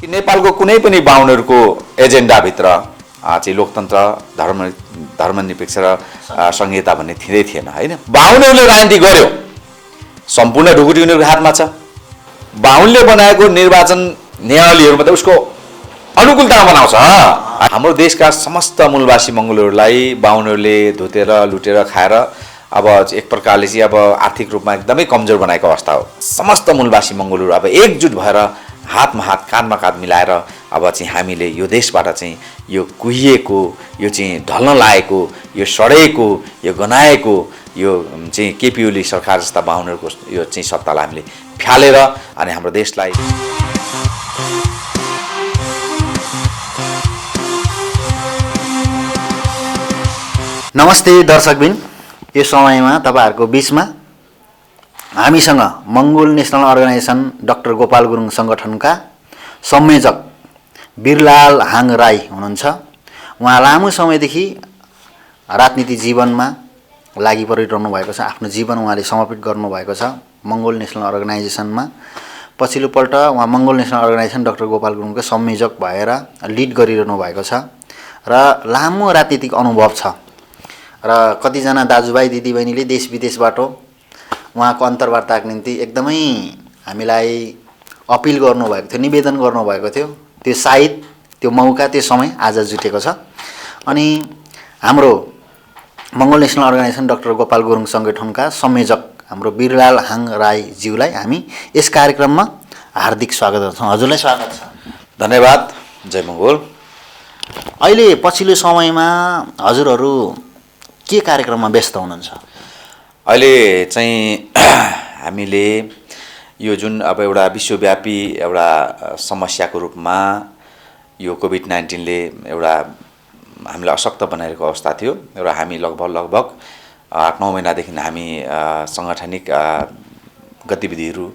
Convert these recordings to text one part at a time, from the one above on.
नेपालको कुनै पनि बाहुनहरूको एजेन्डाभित्र चाहिँ लोकतन्त्र धर्मनिरपेक्ष र संहिता भन्ने थिँदै थिएन होइन। बाहुनहरूले राजनीति गर्यो, सम्पूर्ण ढुकुटी उनीहरूको हातमा छ। बाहुनले बनाएको निर्वाचन नियावलीहरूमा त उसको अनुकूलता बनाउँछ। हाम्रो देशका समस्त मूलवासी मङ्गोलहरूलाई बाहुनहरूले धुतेर लुटेर खाएर अब एक प्रकारले चाहिँ अब आर्थिक रूपमा एकदमै कमजोर बनाएको अवस्था हो। समस्त मूलवासी मङ्गोलहरू अब एकजुट भएर हातमा हात काँधमा काँध मिलाएर अब चाहिँ हामीले यो देशबाट चाहिँ यो कुहिएको, यो चाहिँ ढल्न लागेको, यो सडेको, यो गनाएको यो चाहिँ केपी ओली सरकार जस्ता बाहुनहरूको यो चाहिँ सत्तालाई हामीले फ्यालेर अनि हाम्रो देशलाई नमस्ते दर्शकबिन, यो समयमा तपाईहरुको बीचमा हामीसँग Mongol national organisation doctor Gopal Gurung संगठनका संयोजक बिरलाल हाङ राई हुनुहुन्छ। उहाँ लामो समयदेखि राजनीति जीवनमा लागि परिरहनु भएको छ। आफ्नो जीवन उहाँले समर्पित गर्नुभएको छ मंगोल नेशनल अर्गनाइजेसनमा। पछिल्लो पल्ट उहाँ Mongol national organisation doctor Gopal गुरुङको संयोजक भएर लिड गरिरहनु भएको छ र लामो राजनीतिक अनुभव छ र कतिजना दाजुभाइ दिदीबहिनीले देश विदेशबाट उहाँको अन्तर्वार्ताको निम्ति एकदमै हामीलाई अपिल गर्नुभएको थियो, निवेदन गर्नुभएको थियो। त्यो सायद त्यो मौका त्यो समय आज जुटेको छ। अनि हाम्रो Mongol national organisation doctor Gopal Gurung संगठनका संयोजक हाम्रो बिरलाल हाङ राई ज्यूलाई हामी यस कार्यक्रममा हार्दिक स्वागत गर्छौँ। हजुरलाई स्वागत छ। धन्यवाद। जय मङ्गोल। अहिले पछिल्लो समयमा हजुरहरू के कार्यक्रममा व्यस्त हुनुहुन्छ? अहिले चाहिँ हामीले यो जुन अब एउटा विश्वव्यापी एउटा समस्याको रूपमा यो कोभिड-19ले एउटा हामीलाई अशक्त बनाएको अवस्था थियो र हामी लगभग 8-9 महिनादेखि हामी सांगठनिक गतिविधिहरू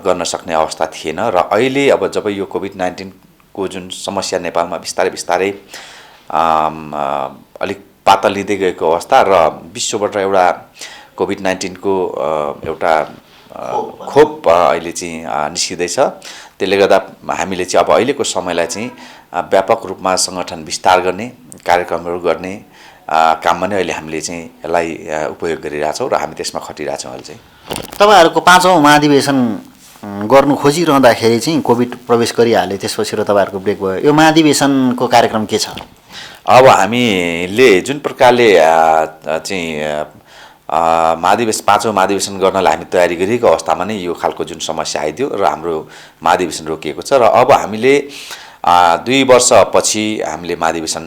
गर्न सक्ने अवस्था थिएन र अहिले अब जब यो कोभिड-19 को जुन समस्या नेपालमा बिस्तारै अलिक पातल लिँदै गएको अवस्था र विश्वबाट एउटा कोभिड-19 को एउटा खोप अहिले चाहिँ निस्किँदैछ। त्यसले गर्दा हामीले चाहिँ अब अहिलेको समयलाई चाहिँ व्यापक रूपमा सङ्गठन विस्तार गर्ने कार्यक्रमहरू गर्ने काममा नै अहिले हामीले चाहिँ यसलाई उपयोग गरिरहेछौँ र हामी त्यसमा खटिरहेछौँ। अहिले चाहिँ तपाईहरुको 5औं महाधिवेशन गर्नु खोजिरहँदाखेरि चाहिँ कोभिड प्रवेश गरिहाल्यो, त्यसपछि र तपाईहरुको ब्रेक भयो। यो महाधिवेशनको कार्यक्रम के छ? अब हामीले जुन प्रकारले चाहिँ 5औं महाधिवेशन गर्नलाई हामी तयारी गरिरहेको अवस्थामा नै यो खालको जुन समस्या आइदियो र हाम्रो महाधिवेशन रोकिएको छ र अब हामीले 2 वर्षपछि हामीले महाधिवेशन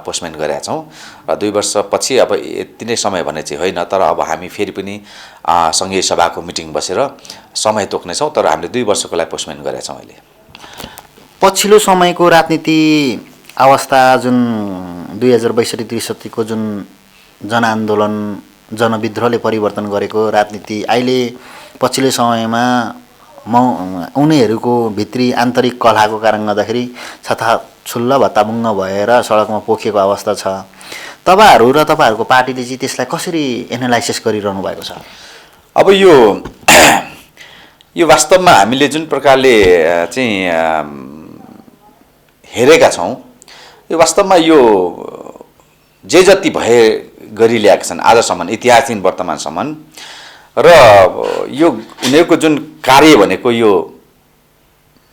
पोस्टपोन गरेका छौँ र 2 वर्षपछि अब यति नै समय भने चाहिँ होइन, तर अब हामी फेरि पनि सङ्घीय सभाको मिटिङ बसेर समय तोक्नेछौँ, तर हामीले 2 वर्षको लागि पोस्टपोन गरेका छौँ। अहिले पछिल्लो समयको राजनीति अवस्था जुन 2062-63 को जुन जनआन्दोलन जनविद्रोहले परिवर्तन गरेको राजनीति अहिले पछिल्लो समयमा उनीहरूको भित्री आन्तरिक कलहको कारणले गर्दाखेरि छताछुल्ल भत्ताभुङ्ग भएर सडकमा पोखिएको अवस्था छ। तपाईहरु र तपाईहरुको पार्टीले चाहिँ त्यसलाई कसरी एनालाइसिस गरिरहनु भएको छ? अब यो वास्तवमा हामीले जुन प्रकारले चाहिँ हेरेका छौँ, यो वास्तवमा यो जे जति भए गरिरहेका छन् आजसम्म, इतिहासदेखि वर्तमानसम्म, र यो उनीहरूको जुन कार्य भनेको यो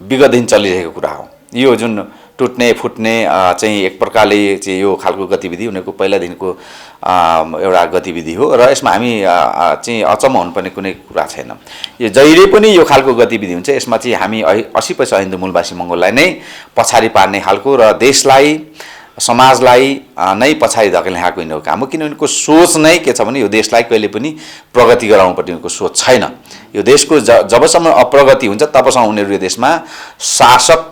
विगतदेखि चलिरहेको कुरा हो। यो जुन टुट्ने फुट्ने चाहिँ एक प्रकारले चाहिँ यो खालको गतिविधि उनीहरूको पहिलादेखिको एउटा गतिविधि हो र यसमा हामी चाहिँ अचम्म हुनुपर्ने कुनै कुरा छैन। यो जहिले पनि यो खालको गतिविधि हुन्छ, यसमा चाहिँ हामी 80% हिन्दू मूलवासी मङ्गोललाई नै पछाडि पार्ने खालको र देशलाई समाजलाई नै पछाडि धकेल्ने खालको यिनीहरूको काम हो। किनभने उनीहरूको सोच नै के छ भने यो देशलाई कहिले पनि प्रगति गराउनुपर्ने उनीहरूको सोच छैन। यो देशको जबसम्म अप्रगति हुन्छ तबसम्म उनीहरू यो देशमा शासक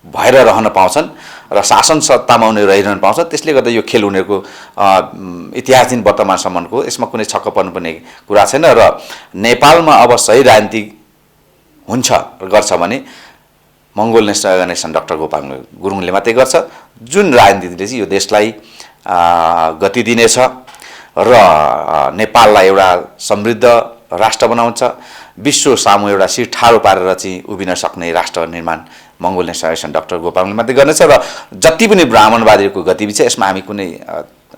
भएर रहन पाउँछन् र शासन सत्तामा उनीहरू रहिरहन पाउँछन्। त्यसले गर्दा यो खेल उनीहरूको इतिहासदेखि वर्तमानसम्मको यसमा कुनै छक्क पर्नुपर्ने कुरा छैन र नेपालमा अब सही राजनीति हुन्छ गर्छ भने Mongol national organisation doctor Gopal गुरुङले मात्रै गर्छ, जुन राजनीतिले चाहिँ यो देशलाई गति दिनेछ र नेपाललाई एउटा समृद्ध राष्ट्र बनाउँछ, विश्व सामु एउटा शिर ठाडो पारेर चाहिँ उभिन सक्ने राष्ट्र निर्माण मङ्गोल नेसनल अर्गनाइजेसन डाक्टर गोपाल गुरुङले मात्रै गर्नेछ र जति पनि ब्राह्मणवादीहरूको गतिविधि छ यसमा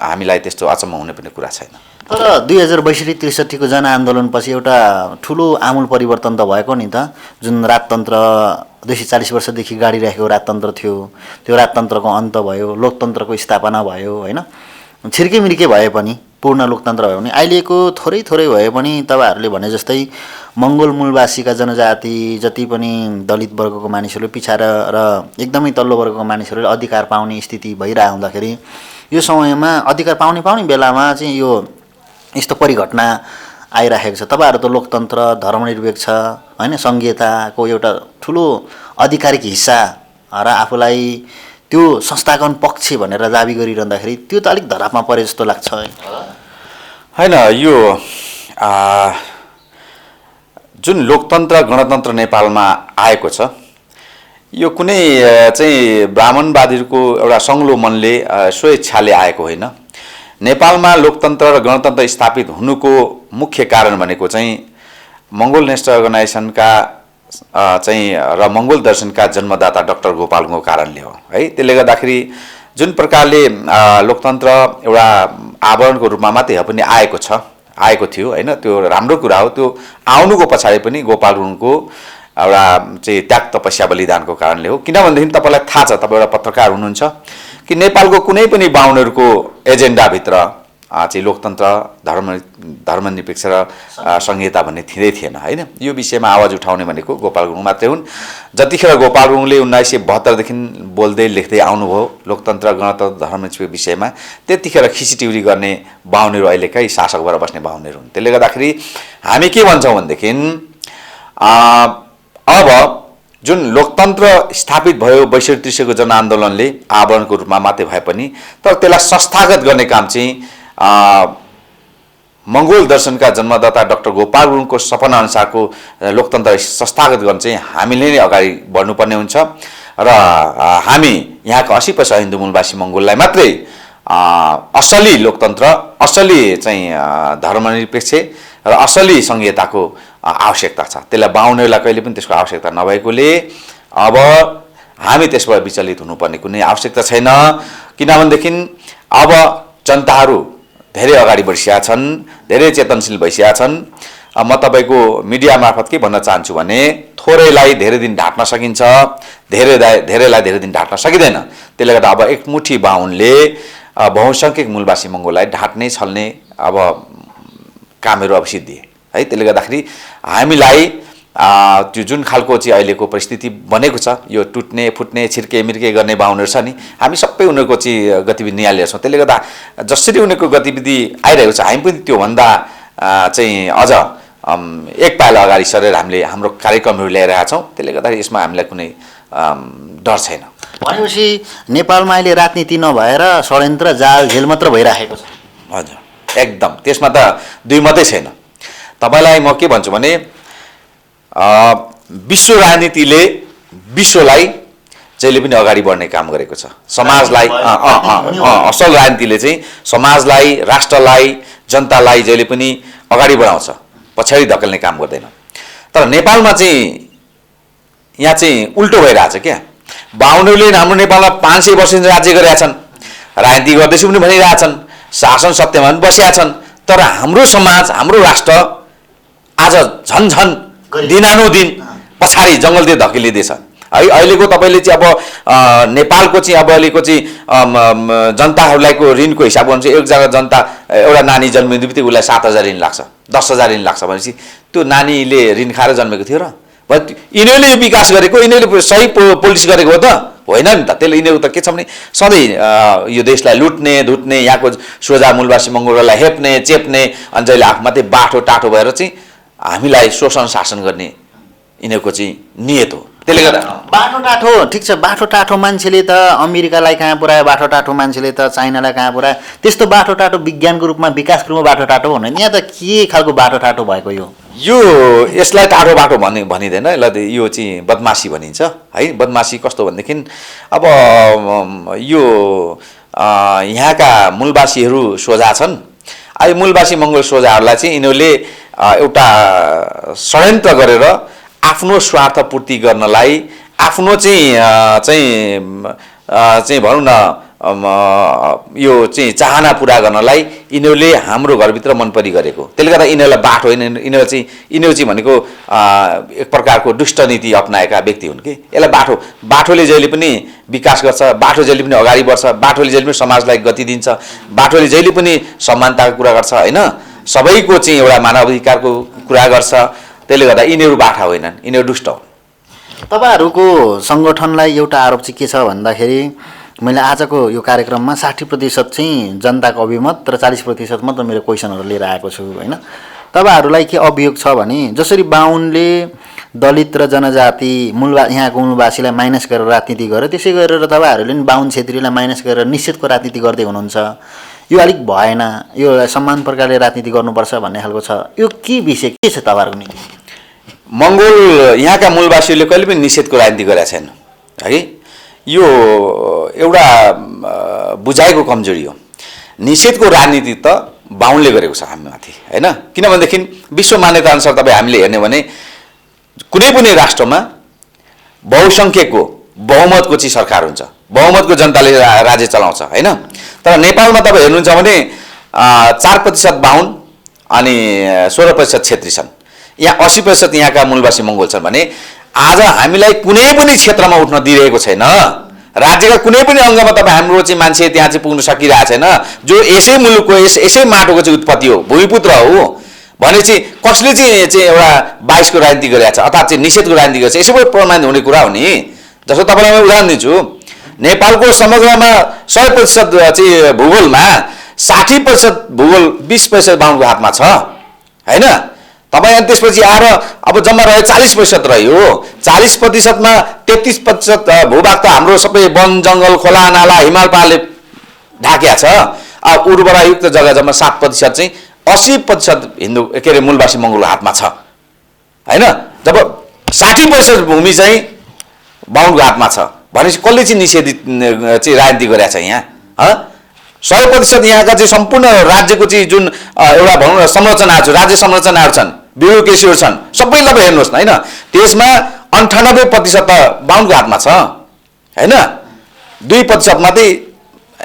हामीलाई त्यस्तो अचम्म हुने पनि कुरा छैन। तर 2062-63 जनआन्दोलनपछि एउटा ठुलो आमूल परिवर्तन त भएको नि त, जुन राजतन्त्र 240 वर्षदेखि गाडिराखेको राजतन्त्र थियो, त्यो राजतन्त्रको अन्त भयो, लोकतन्त्रको स्थापना भयो होइन। छिर्केमिर्के भए पनि पूर्ण लोकतन्त्र भयो भने अहिलेको थोरै भए पनि तपाईँहरूले भने जस्तै मङ्गोल मूलवासीका जनजाति जति पनि दलित वर्गको मानिसहरू पिछाडा र एकदमै तल्लो वर्गको मानिसहरूले अधिकार पाउने स्थिति भइरहेको हुँदाखेरि यो समयमा अधिकार पाउने बेलामा चाहिँ यो यस्तो परिघटना आइराखेको छ। तपाईँहरू त लोकतन्त्र, धर्मनिरपेक्ष होइन, सङ्घीयताको एउटा ठुलो आधिकारिक हिस्सा र आफूलाई त्यो संस्थागत पक्ष भनेर दाबी गरिरहँदाखेरि त्यो त अलिक धरापमा परे जस्तो लाग्छ होइन। यो जुन लोकतन्त्र गणतन्त्र नेपालमा आएको छ यो कुनै चाहिँ ब्राह्मणवादीहरूको एउटा सङ्लो मनले स्वेच्छाले आएको होइन। नेपालमा लोकतन्त्र र गणतन्त्र स्थापित हुनुको मुख्य कारण भनेको चाहिँ मङ्गोल नेसनल अर्गनाइजेसनका चाहिँ र मङ्गोल दर्शनका जन्मदाता डाक्टर गोपाल गुरुङको कारणले हो है। त्यसले गर्दाखेरि जुन प्रकारले लोकतन्त्र एउटा आवरणको रूपमा मात्रै पनि आएको थियो होइन, त्यो राम्रो कुरा हो। त्यो आउनुको पछाडि पनि गोपाल गुरुङको एउटा चाहिँ त्याग तपस्या बलिदानको कारणले हो। किनभनेदेखि तपाईँलाई थाहा छ, तपाईँ एउटा पत्रकार हुनुहुन्छ, कि नेपालको कुनै पनि बाहुनहरूको एजेन्डाभित्र चाहिँ लोकतन्त्र, धर्मनिरपेक्ष र संहिता भन्ने थिएन होइन। यो विषयमा आवाज उठाउने भनेको गोपाल गुरुङ मात्रै हुन्। जतिखेर गोपाल गुरुङले 1972देखि बोल्दै लेख्दै आउनुभयो लोकतन्त्र, गणतन्त्र, धर्मनिरपेक्ष विषयमा, त्यतिखेर खिचिटिउरी गर्ने बाहुनहरू अहिलेकै शासक भएर बस्ने बाहुनहरू हुन्। त्यसले गर्दाखेरि हामी के भन्छौँ भनेदेखि अब जुन लोकतन्त्र स्थापित भयो 62-63 जनआन्दोलनले आवरणको रूपमा मात्रै भए पनि, तर त्यसलाई संस्थागत गर्ने काम चाहिँ मङ्गोल दर्शनका जन्मदाता डाक्टर गोपाल गुरुङको सपना अनुसारको लोकतन्त्र संस्थागत गर्न चाहिँ हामीले नै अगाडि बढ्नुपर्ने हुन्छ। र हामी यहाँका 80% हिन्दू मूलवासी मङ्गोललाई मात्रै असली लोकतन्त्र, असली चाहिँ धर्मनिरपेक्ष र असली संहिताको आवश्यकता छ। त्यसलाई बाहुनहरूलाई कहिले पनि त्यसको आवश्यकता नभएकोले अब हामी त्यसबाट विचलित हुनुपर्ने कुनै आवश्यकता छैन। किनभनेदेखि अब जनताहरू धेरै अगाडि बढिसकेका छन्, धेरै चेतनशील भइसकेका छन्। म तपाईँको मिडिया मार्फत के भन्न चाहन्छु भने थोरैलाई धेरै दिन ढाक्न सकिन्छ, धेरैलाई धेरै दिन ढाक्न सकिँदैन। त्यसले गर्दा अब एकमुठी बाहुनले बहुसङ्ख्यक मूलवासी मङ्गोललाई ढाक्ने छल्ने अब कामहरू अब सिद्धिए है। त्यसले गर्दाखेरि हामीलाई त्यो जुन खालको चाहिँ अहिलेको परिस्थिति बनेको छ, यो टुट्ने फुट्ने छिर्केमिर्के गर्ने बाहुनहरू छ नि, हामी सबै उनीहरूको चाहिँ गतिविधि निहालेका छौँ। त्यसले गर्दा जसरी उनीहरूको गतिविधि आइरहेको छ हामी पनि त्योभन्दा चाहिँ अझ एक पाइला अगाडि सरेर हामीले हाम्रो कार्यक्रमहरू ल्याइरहेका छौँ। त्यसले गर्दाखेरि यसमा हामीलाई कुनै डर छैन। भनेपछि नेपालमा अहिले राजनीति नभएर षड्यन्त्र, जाल झेल मात्र भइरहेको छ। हजुर, एकदम त्यसमा त दुई मात्रै छैन। तपाईँलाई म के भन्छु भने विश्व राजनीतिले विश्वलाई जहिले पनि अगाडि बढ्ने काम गरेको छ। समाजलाई असल राजनीतिले चाहिँ समाजलाई, राष्ट्रलाई, जनतालाई जहिले पनि अगाडि बढाउँछ, पछाडि धकेल्ने काम गर्दैन। तर नेपालमा चाहिँ यहाँ चाहिँ उल्टो भइरहेछ क्या। बाहुनहरूले हाम्रो नेपालमा 500 वर्ष राज्य गरेका छन्, राजनीति गर्दैछु पनि भनिरहेछन्, शासन सत्यमा पनि बसेका छन्। तर हाम्रो समाज, हाम्रो राष्ट्र आज झन दिनानुदिन पछाडि जङ्गलतिर धकेलिँदैछ है। अहिलेको तपाईँले चाहिँ अब नेपालको चाहिँ अब अहिलेको चाहिँ जनताहरूको ऋणको हिसाब गर्नु चाहिँ एकजना जनता एउटा नानी जन्मिनु बित्तिकै उसलाई 7,000 ऋण लाग्छ, 10,000 ऋण लाग्छ भनेपछि त्यो नानीले ऋण खाएर जन्मेको थियो र? यिनीहरूले यो विकास गरेको, यिनीहरूले सही पोलिटिक्स गरेको हो त? होइन नि त। त्यसले यिनीहरू त के छ भने सधैँ यो देशलाई लुट्ने धुट्ने, यहाँको सोझा मूलवासी मङ्गोललाई हेप्ने चेप्ने, अनि जहिले आफू मात्रै बाठो टाठो भएर चाहिँ हामीलाई शोषण शासन गर्ने यिनीहरूको चाहिँ नियत हो। त्यसले गर्दा बाठो टाठो ठिक छ, बाठो टाठो मान्छेले त अमेरिकालाई कहाँ पुऱ्यायो, बाठो टाठो मान्छेले त चाइनालाई कहाँ पुऱ्यायो, त्यस्तो बाठो टाठो विज्ञानको रूपमा विकासको रूपमा बाठो टाठो हो भने यहाँ त के खालको बाठो टाठो भएको यो यसलाई टाठो बाटो भनिँदैन, यसलाई यो चाहिँ बदमासी भनिन्छ है। बदमासी कस्तो भनेदेखि अब यो यहाँका मूलवासीहरू सोझा छन्, अहिले मूलवासी मङ्गोल सोझाहरूलाई चाहिँ यिनीहरूले एउटा षड्यन्त्र गरेर आफ्नो स्वार्थ पूर्ति गर्नलाई, आफ्नो चाहिँ भनौँ न यो चाहिँ चाहना पुरा गर्नलाई यिनीहरूले हाम्रो घरभित्र मन परी गरेको, त्यसले गर्दा यिनीहरूलाई बाठो होइन, यिनीहरू चाहिँ भनेको एक प्रकारको दुष्ट नीति अप्नाएका व्यक्ति हुन् कि यसलाई बाठोले जहिले पनि विकास गर्छ, बाठो जहिले पनि अगाडि बढ्छ, बाठोले जहिले पनि समाजलाई गति दिन्छ, बाठोले जहिले पनि समानताको कुरा गर्छ होइन, सबैको चाहिँ एउटा मानव अधिकारको कुरा गर्छ। त्यसले गर्दा यिनीहरू बाठा होइनन्, यिनीहरू दुष्ट हुन्। तपाईँहरूको सङ्गठनलाई एउटा आरोप चाहिँ के छ भन्दाखेरि मैले आजको यो कार्यक्रममा 60% चाहिँ जनताको अभिमत र 40% मात्र मेरो क्वेसनहरू लिएर आएको छु होइन। तपाईँहरूलाई के अभियोग छ भने जसरी बाहुनले दलित र जनजाति यहाँको मूलवासीलाई माइनस गरेर राजनीति गर्यो, त्यसै गरेर तपाईँहरूले पनि बाहुन क्षेत्रीलाई माइनस गरेर निषेधको राजनीति गर्दै हुनुहुन्छ। यो अलिक भएन, यो समान प्रकारले राजनीति गर्नुपर्छ भन्ने खालको छ। यो के विषय के छ तपाईँहरूको नीति? मङ्गोल यहाँका मूलवासीहरूले कहिले पनि निषेधको राजनीति गरेका छैन है। यो एउटा बुझाइको कमजोरी हो। निषेधको राजनीति त बाहुनले गरेको छ हामीमाथि होइन। किनभनेदेखि विश्व मान्यता अनुसार तपाईँ हामीले हेर्ने भने कुनै पनि राष्ट्रमा बहुसङ्ख्यकको बहुमतको चाहिँ सरकार हुन्छ, बहुमतको जनताले राज्य चलाउँछ होइन। तर नेपालमा तपाईँ हेर्नुहुन्छ भने 4% बाहुन अनि 16% क्षेत्री छन्। यहाँ 80% यहाँका मूलवासी मङ्गोल छन् भने आज हामीलाई कुनै पनि क्षेत्रमा उठ्न दिइरहेको छैन। राज्यका कुनै पनि अङ्गमा तपाईँ हाम्रो चाहिँ मान्छे त्यहाँ चाहिँ पुग्न सकिरहेको छैन, जो यसै मुलुकको यसै माटोको चाहिँ उत्पत्ति हो, भूमिपुत्र हो भने चाहिँ कसले चाहिँ एउटा 22 को राजनीति गरिरहेको छ अर्थात् चाहिँ निषेधको राजनीति गरेको छ, यसै पनि प्रमाणित हुने कुरा हो नि। जस्तो तपाईँलाई म उदाहरण दिन्छु, नेपालको समग्रमा 100% चाहिँ भूगोलमा 60% भूगोल 20% बाहुनको हातमा छ होइन। तपाईँ अनि त्यसपछि आएर अब जम्मा रह्यो 40% रह्यो। 40%मा 33% भूभाग त हाम्रो सबै वन जङ्गल खोला नाला हिमाल पहाडले ढाकिया छ। अब उर्वरायुक्त जग्गा जम्मा 7% चाहिँ 80% हिन्दू के अरे मूलवासी मङ्गोलको हातमा छ होइन। जब 60% भूमि चाहिँ बाहुनको हातमा छ भनेपछि कसले चाहिँ निषेधित चाहिँ राजनीति गरेको छ यहाँ? 100% यहाँका चाहिँ सम्पूर्ण राज्यको चाहिँ जुन एउटा भनौँ न संरचनाहरू छ, राज्य संरचनाहरू छन्, ब्युरोक्रेसीहरू छन्, सबैलाई हेर्नुहोस् न होइन। त्यसमा 98% त बाहुनको हातमा छ होइन। 2% मात्रै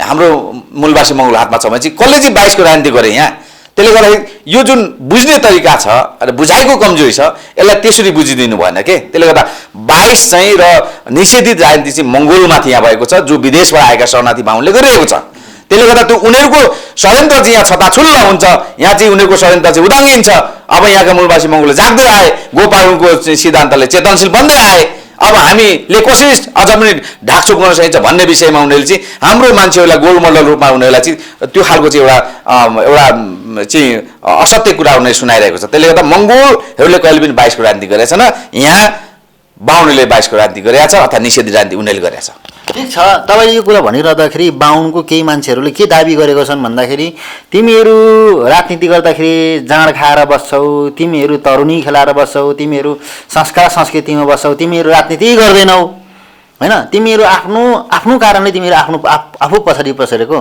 हाम्रो मूलवासी मङ्गोलको हातमा छ भने चाहिँ कसले चाहिँ 22 को राजनीति गरे यहाँ? त्यसले गर्दाखेरि यो जुन बुझ्ने तरिका छ र बुझाइको कमजोरी छ, यसलाई त्यसरी बुझिदिनु भएन के। त्यसले गर्दा 22 चाहिँ र निषेधित राजनीति चाहिँ मङ्गोलमाथि यहाँ भएको छ, जो विदेशबाट आएका शरणार्थी बाहुनले गरिरहेको छ। त्यसले गर्दा त्यो उनीहरूको षड्यन्त्र चाहिँ यहाँ छताछुल्ल हुन्छ, यहाँ चाहिँ उनीहरूको षड्यन्त्र चाहिँ उदाङ्गिन्छ। अब यहाँका मूलवासी मङ्गोलले जाग्दै आए, गोपालको सिद्धान्तले चेतनशील बन्दै आए। अब हामीले कसरी अझ पनि ढाकछोप गर्न सकिन्छ भन्ने विषयमा उनीहरूले चाहिँ हाम्रो मान्छेहरूलाई गोलमल्ल रूपमा उनीहरूलाई चाहिँ त्यो खालको चाहिँ एउटा चाहिँ असत्य कुरा उनीहरूले सुनाइरहेको छ। त्यसले गर्दा मङ्गोलहरूले कहिले पनि 22 को राजनीति गरेका छैन, यहाँ बाहुनले 22 को राजनीति गरेका छ अथवा निषेधित राजनीति उनीहरूले गरेका छ। ठिक छ, तपाईँ यो कुरा भनिरहँदाखेरि बाहुनको केही मान्छेहरूले के दाबी गरेको छन् भन्दाखेरि तिमीहरू राजनीति गर्दाखेरि जाँड खाएर बस्छौ, तिमीहरू तरुनी खेलाएर बस्छौ, तिमीहरू संस्कार संस्कृतिमा बस्छौ, तिमीहरू राजनीति गर्दैनौ होइन। तिमीहरू आफ्नो कारणले तिमीहरू आफू पछाडि पछाडिको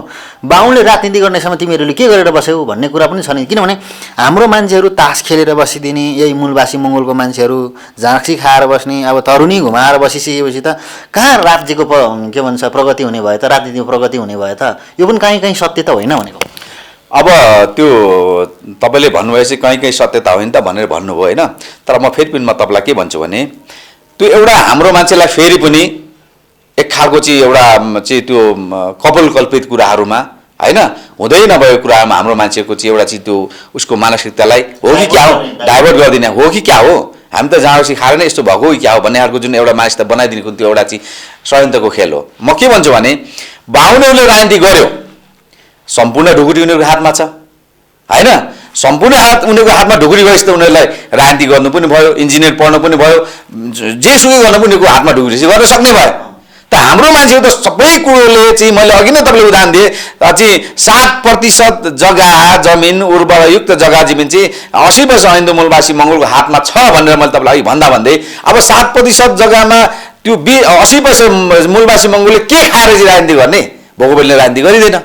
बाहुनले राजनीति गर्ने समय तिमीहरूले के गरेर बस्यौ भन्ने कुरा पनि छ नि। किनभने हाम्रो मान्छेहरू तास खेलेर बसिदिने, यही मूलवासी मङ्गोलको मान्छेहरू झाँक्सी खाएर बस्ने, अब तरुनी घुमाएर बसिसकेपछि त कहाँ राज्यको के भन्छ प्रगति हुने भयो त, राजनीतिको प्रगति हुने भयो त? यो पनि कहीँ कहीँ सत्य त होइन भनेको। अब त्यो तपाईँले भन्नुभएपछि कहीँ कहीँ सत्यता होइन त भनेर भन्नुभयो होइन। तर म फेरि पनि म तपाईँलाई के भन्छु भने त्यो एउटा हाम्रो मान्छेलाई फेरि पनि एक खालको चाहिँ एउटा चाहिँ त्यो कपोल कल्पित कुराहरूमा होइन, हुँदै नभएको कुरामा हाम्रो मान्छेको चाहिँ एउटा चाहिँ त्यो उसको मानसिकतालाई हो कि क्या हो डाइभर्ट गरिदिने हो कि क्या हो, हामी त जाँडौसी खाएर नै यस्तो भएको कि क्या हो भन्ने खालको जुन एउटा मानसिकता बनाइदिनेको त्यो एउटा चाहिँ षड्यन्त्रको खेल हो। म के भन्छु भने बाहुनहरूले राजनीति गर्यो, सम्पूर्ण ढुकुटी उनीहरूको हातमा छ होइन। सम्पूर्ण उनीहरूको हातमा ढुकुटी गएपछि त उनीहरूलाई राजनीति गर्नु पनि भयो, इन्जिनियर पढ्नु पनि भयो, जेसुकै गर्नु पनि उनीहरूको हातमा ढुकुटी गर्न सक्ने भयो। त हाम्रो मान्छेहरू त सबै कुरोले चाहिँ मैले अघि नै तपाईँले उदाहरण दिएँ चाहिँ 7% जग्गा जमिन उर्वरयुक्त जग्गा जमिन चाहिँ 80% हिन्दू मूलवासी मङ्गोलको हातमा छ भनेर मैले तपाईँलाई अघि भन्दै अब 7% जग्गामा त्यो 80% मूलवासी मङ्गोलले के खाएर चाहिँ राजनीति गर्ने? भोगोबेलले राजनीति गरिँदैन।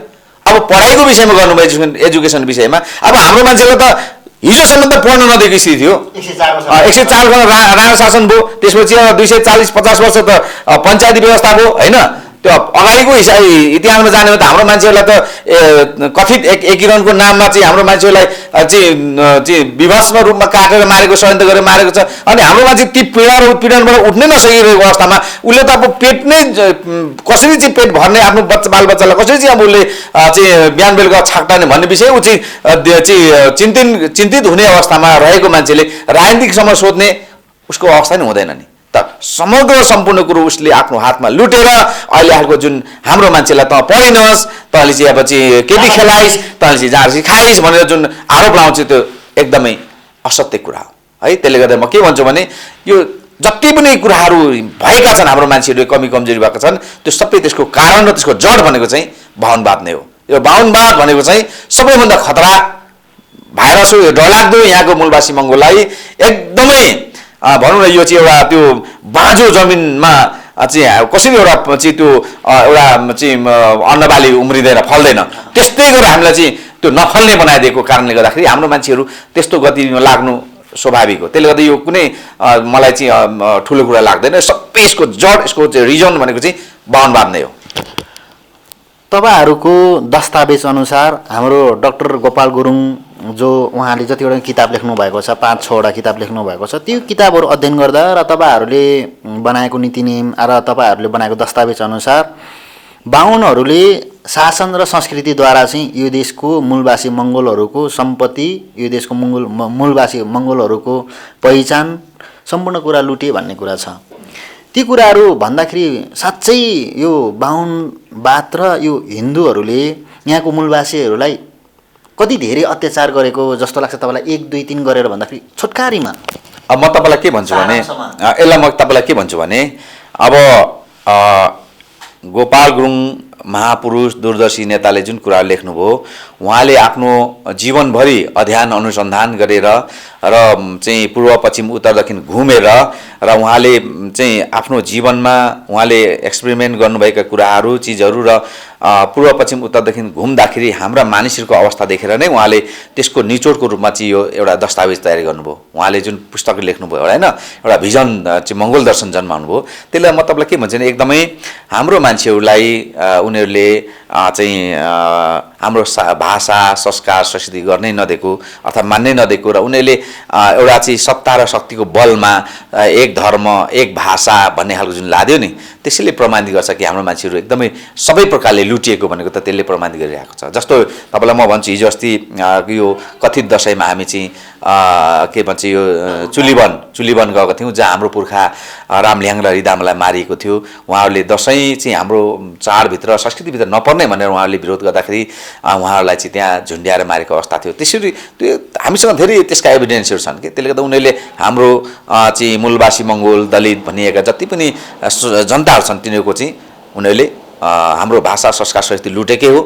अब पढाइको विषयमा गर्नुभयो, एजुकेसन विषयमा अब हाम्रो मान्छेले त हिजोसम्म त पढ्न नदिएको स्थिति थियो। 104 राणा शासन भयो, त्यसपछि 240-50 वर्ष त पञ्चायती व्यवस्था भयो होइन। त्यो अगाडिको इतिहासमा जाने त हाम्रो मान्छेहरूलाई त कथित एकीकरणको नाममा चाहिँ हाम्रो मान्छेहरूलाई चाहिँ विभत्स रूपमा काटेर मारेको, षड्यन्त्र गरेर मारेको छ। अनि हाम्रो मान्छे ती पीडा र उत्पीडनबाट उठ्नै नसकिरहेको अवस्थामा उसले त अब पेट नै कसरी चाहिँ पेट भर्ने, आफ्नो बालबच्चालाई कसरी चाहिँ अब उसले चाहिँ बिहान बेलुका छाक्टाने भन्ने विषय ऊ चाहिँ चिन्तित हुने अवस्थामा रहेको मान्छेले राजनीतिकसम्म सोध्ने उसको अवस्था नै हुँदैन नि। त समग्र सम्पूर्ण कुरो उसले आफ्नो हातमा लुटेर अहिले आएको जुन हाम्रो मान्छेलाई त पढिनस्, तैँले चाहिँ अब चाहिँ केटी खेलाइस्, तैँले चाहिँ जाँड खाइस् भनेर जुन आरोप लाउँछ त्यो एकदमै असत्य कुरा हो है। त्यसले गर्दा म के भन्छु भने यो जति पनि कुराहरू भएका छन् हाम्रो मान्छेहरू कमी कमजोरी भएका छन् त्यो सबै त्यसको कारण र त्यसको जड भनेको चाहिँ बाहुनवाद नै हो। यो बाहुनवाद भनेको चाहिँ सबैभन्दा खतरा भाइरस हो, यो डरलाग्दो यहाँको मूलवासी मङ्गोललाई एकदमै भनौँ न यो चाहिँ एउटा त्यो बाँझो जमिनमा चाहिँ कसरी एउटा चाहिँ त्यो एउटा चाहिँ अन्नबाली उम्रिँदैन, फल्दैन, त्यस्तै गरेर हामीलाई चाहिँ त्यो नफल्ने बनाइदिएको कारणले गर्दाखेरि हाम्रो मान्छेहरू त्यस्तो गतिमा लाग्नु स्वाभाविक हो। त्यसले गर्दा यो कुनै मलाई चाहिँ ठुलो कुरा लाग्दैन। सबै यसको जड, यसको चाहिँ रिजन भनेको चाहिँ बाहुनवाद नै हो। तपाईँहरूको दस्तावेज अनुसार हाम्रो डाक्टर गोपाल गुरुङ जो उहाँले जतिवटा किताब लेख्नु भएको छ, 5-6वटा किताब लेख्नु भएको छ, त्यो किताबहरू अध्ययन गर्दा र तपाईँहरूले बनाएको नीति नियम र तपाईँहरूले बनाएको दस्तावेज अनुसार बाहुनहरूले शासन र संस्कृतिद्वारा चाहिँ यो देशको मूलवासी मङ्गोलहरूको सम्पत्ति, यो देशको मूलवासी मङ्गोलहरूको पहिचान सम्पूर्ण कुरा लुटे भन्ने कुरा छ। ती कुराहरू भन्दाखेरि साँच्चै यो बाहुनवाद र यो हिन्दूहरूले यहाँको मूलवासीहरूलाई कति धेरै अत्याचार गरेको जस्तो लाग्छ तपाईँलाई? 1, 2, 3 गरेर भन्दाखेरि छोटकारीमा अब म तपाईँलाई के भन्छु भने यसलाई म तपाईँलाई के भन्छु भने अब गोपाल गुरुङ महापुरुष दूरदर्शी नेताले जुन कुरा लेख्नुभयो उहाँले आफ्नो जीवनभरि अध्ययन अनुसन्धान गरेर र चाहिँ पूर्व पश्चिम उत्तर दक्षिण घुमेर र उहाँले चाहिँ आफ्नो जीवनमा उहाँले एक्सपेरिमेन्ट गर्नुभएका कुराहरू चिजहरू र पूर्व पश्चिम उत्तर दक्षिण घुम्दाखेरि हाम्रा मानिसहरूको अवस्था देखेर नै उहाँले त्यसको निचोडको रूपमा चाहिँ यो एउटा दस्तावेज तयारी गर्नुभयो। उहाँले जुन पुस्तक लेख्नुभयो होइन, एउटा भिजन चाहिँ मङ्गोल दर्शन जन्माउनु भयो। त्यसलाई म तपाईँलाई के भन्छु भने एकदमै हाम्रो मान्छेहरूलाई उनीहरूले चाहिँ हाम्रो भाषा संस्कार संस्कृति गर्नै नदिएको अथवा मान्नै नदिएको र उनीहरूले एउटा चाहिँ सत्ता र शक्तिको बलमा एक धर्म एक भाषा भन्ने खालको जुन लाद्यो नि त्यसैले प्रमाणित गर्छ कि हाम्रो मान्छेहरू एकदमै सबै प्रकारले लुटिएको भनेको त त्यसले प्रमाणित गरिरहेको छ। जस्तो तपाईँलाई म भन्छु हिजो अस्ति यो कथित दसैँमा हामी चाहिँ के भन्छ यो चुलीवन गएको थियौँ जहाँ हाम्रो पुर्खा रामल्याङ र रिदामलाई मारिएको थियो। उहाँहरूले दसैँ चाहिँ हाम्रो चाडभित्र संस्कृतिभित्र नपर्ने भनेर उहाँहरूले विरोध गर्दाखेरि उहाँहरूलाई चाहिँ त्यहाँ झुन्ड्याएर मारेको अवस्था थियो। त्यसरी त्यो हामीसँग धेरै त्यसका एभिडेन्सहरू छन् कि त्यसले गर्दा उनीहरूले हाम्रो चाहिँ मूलवासी मङ्गोल दलित भनिएका जति पनि जनताहरू छन् तिनीहरूको चाहिँ उनीहरूले हाम्रो भाषा संस्कार संस्कृति लुटेकै हो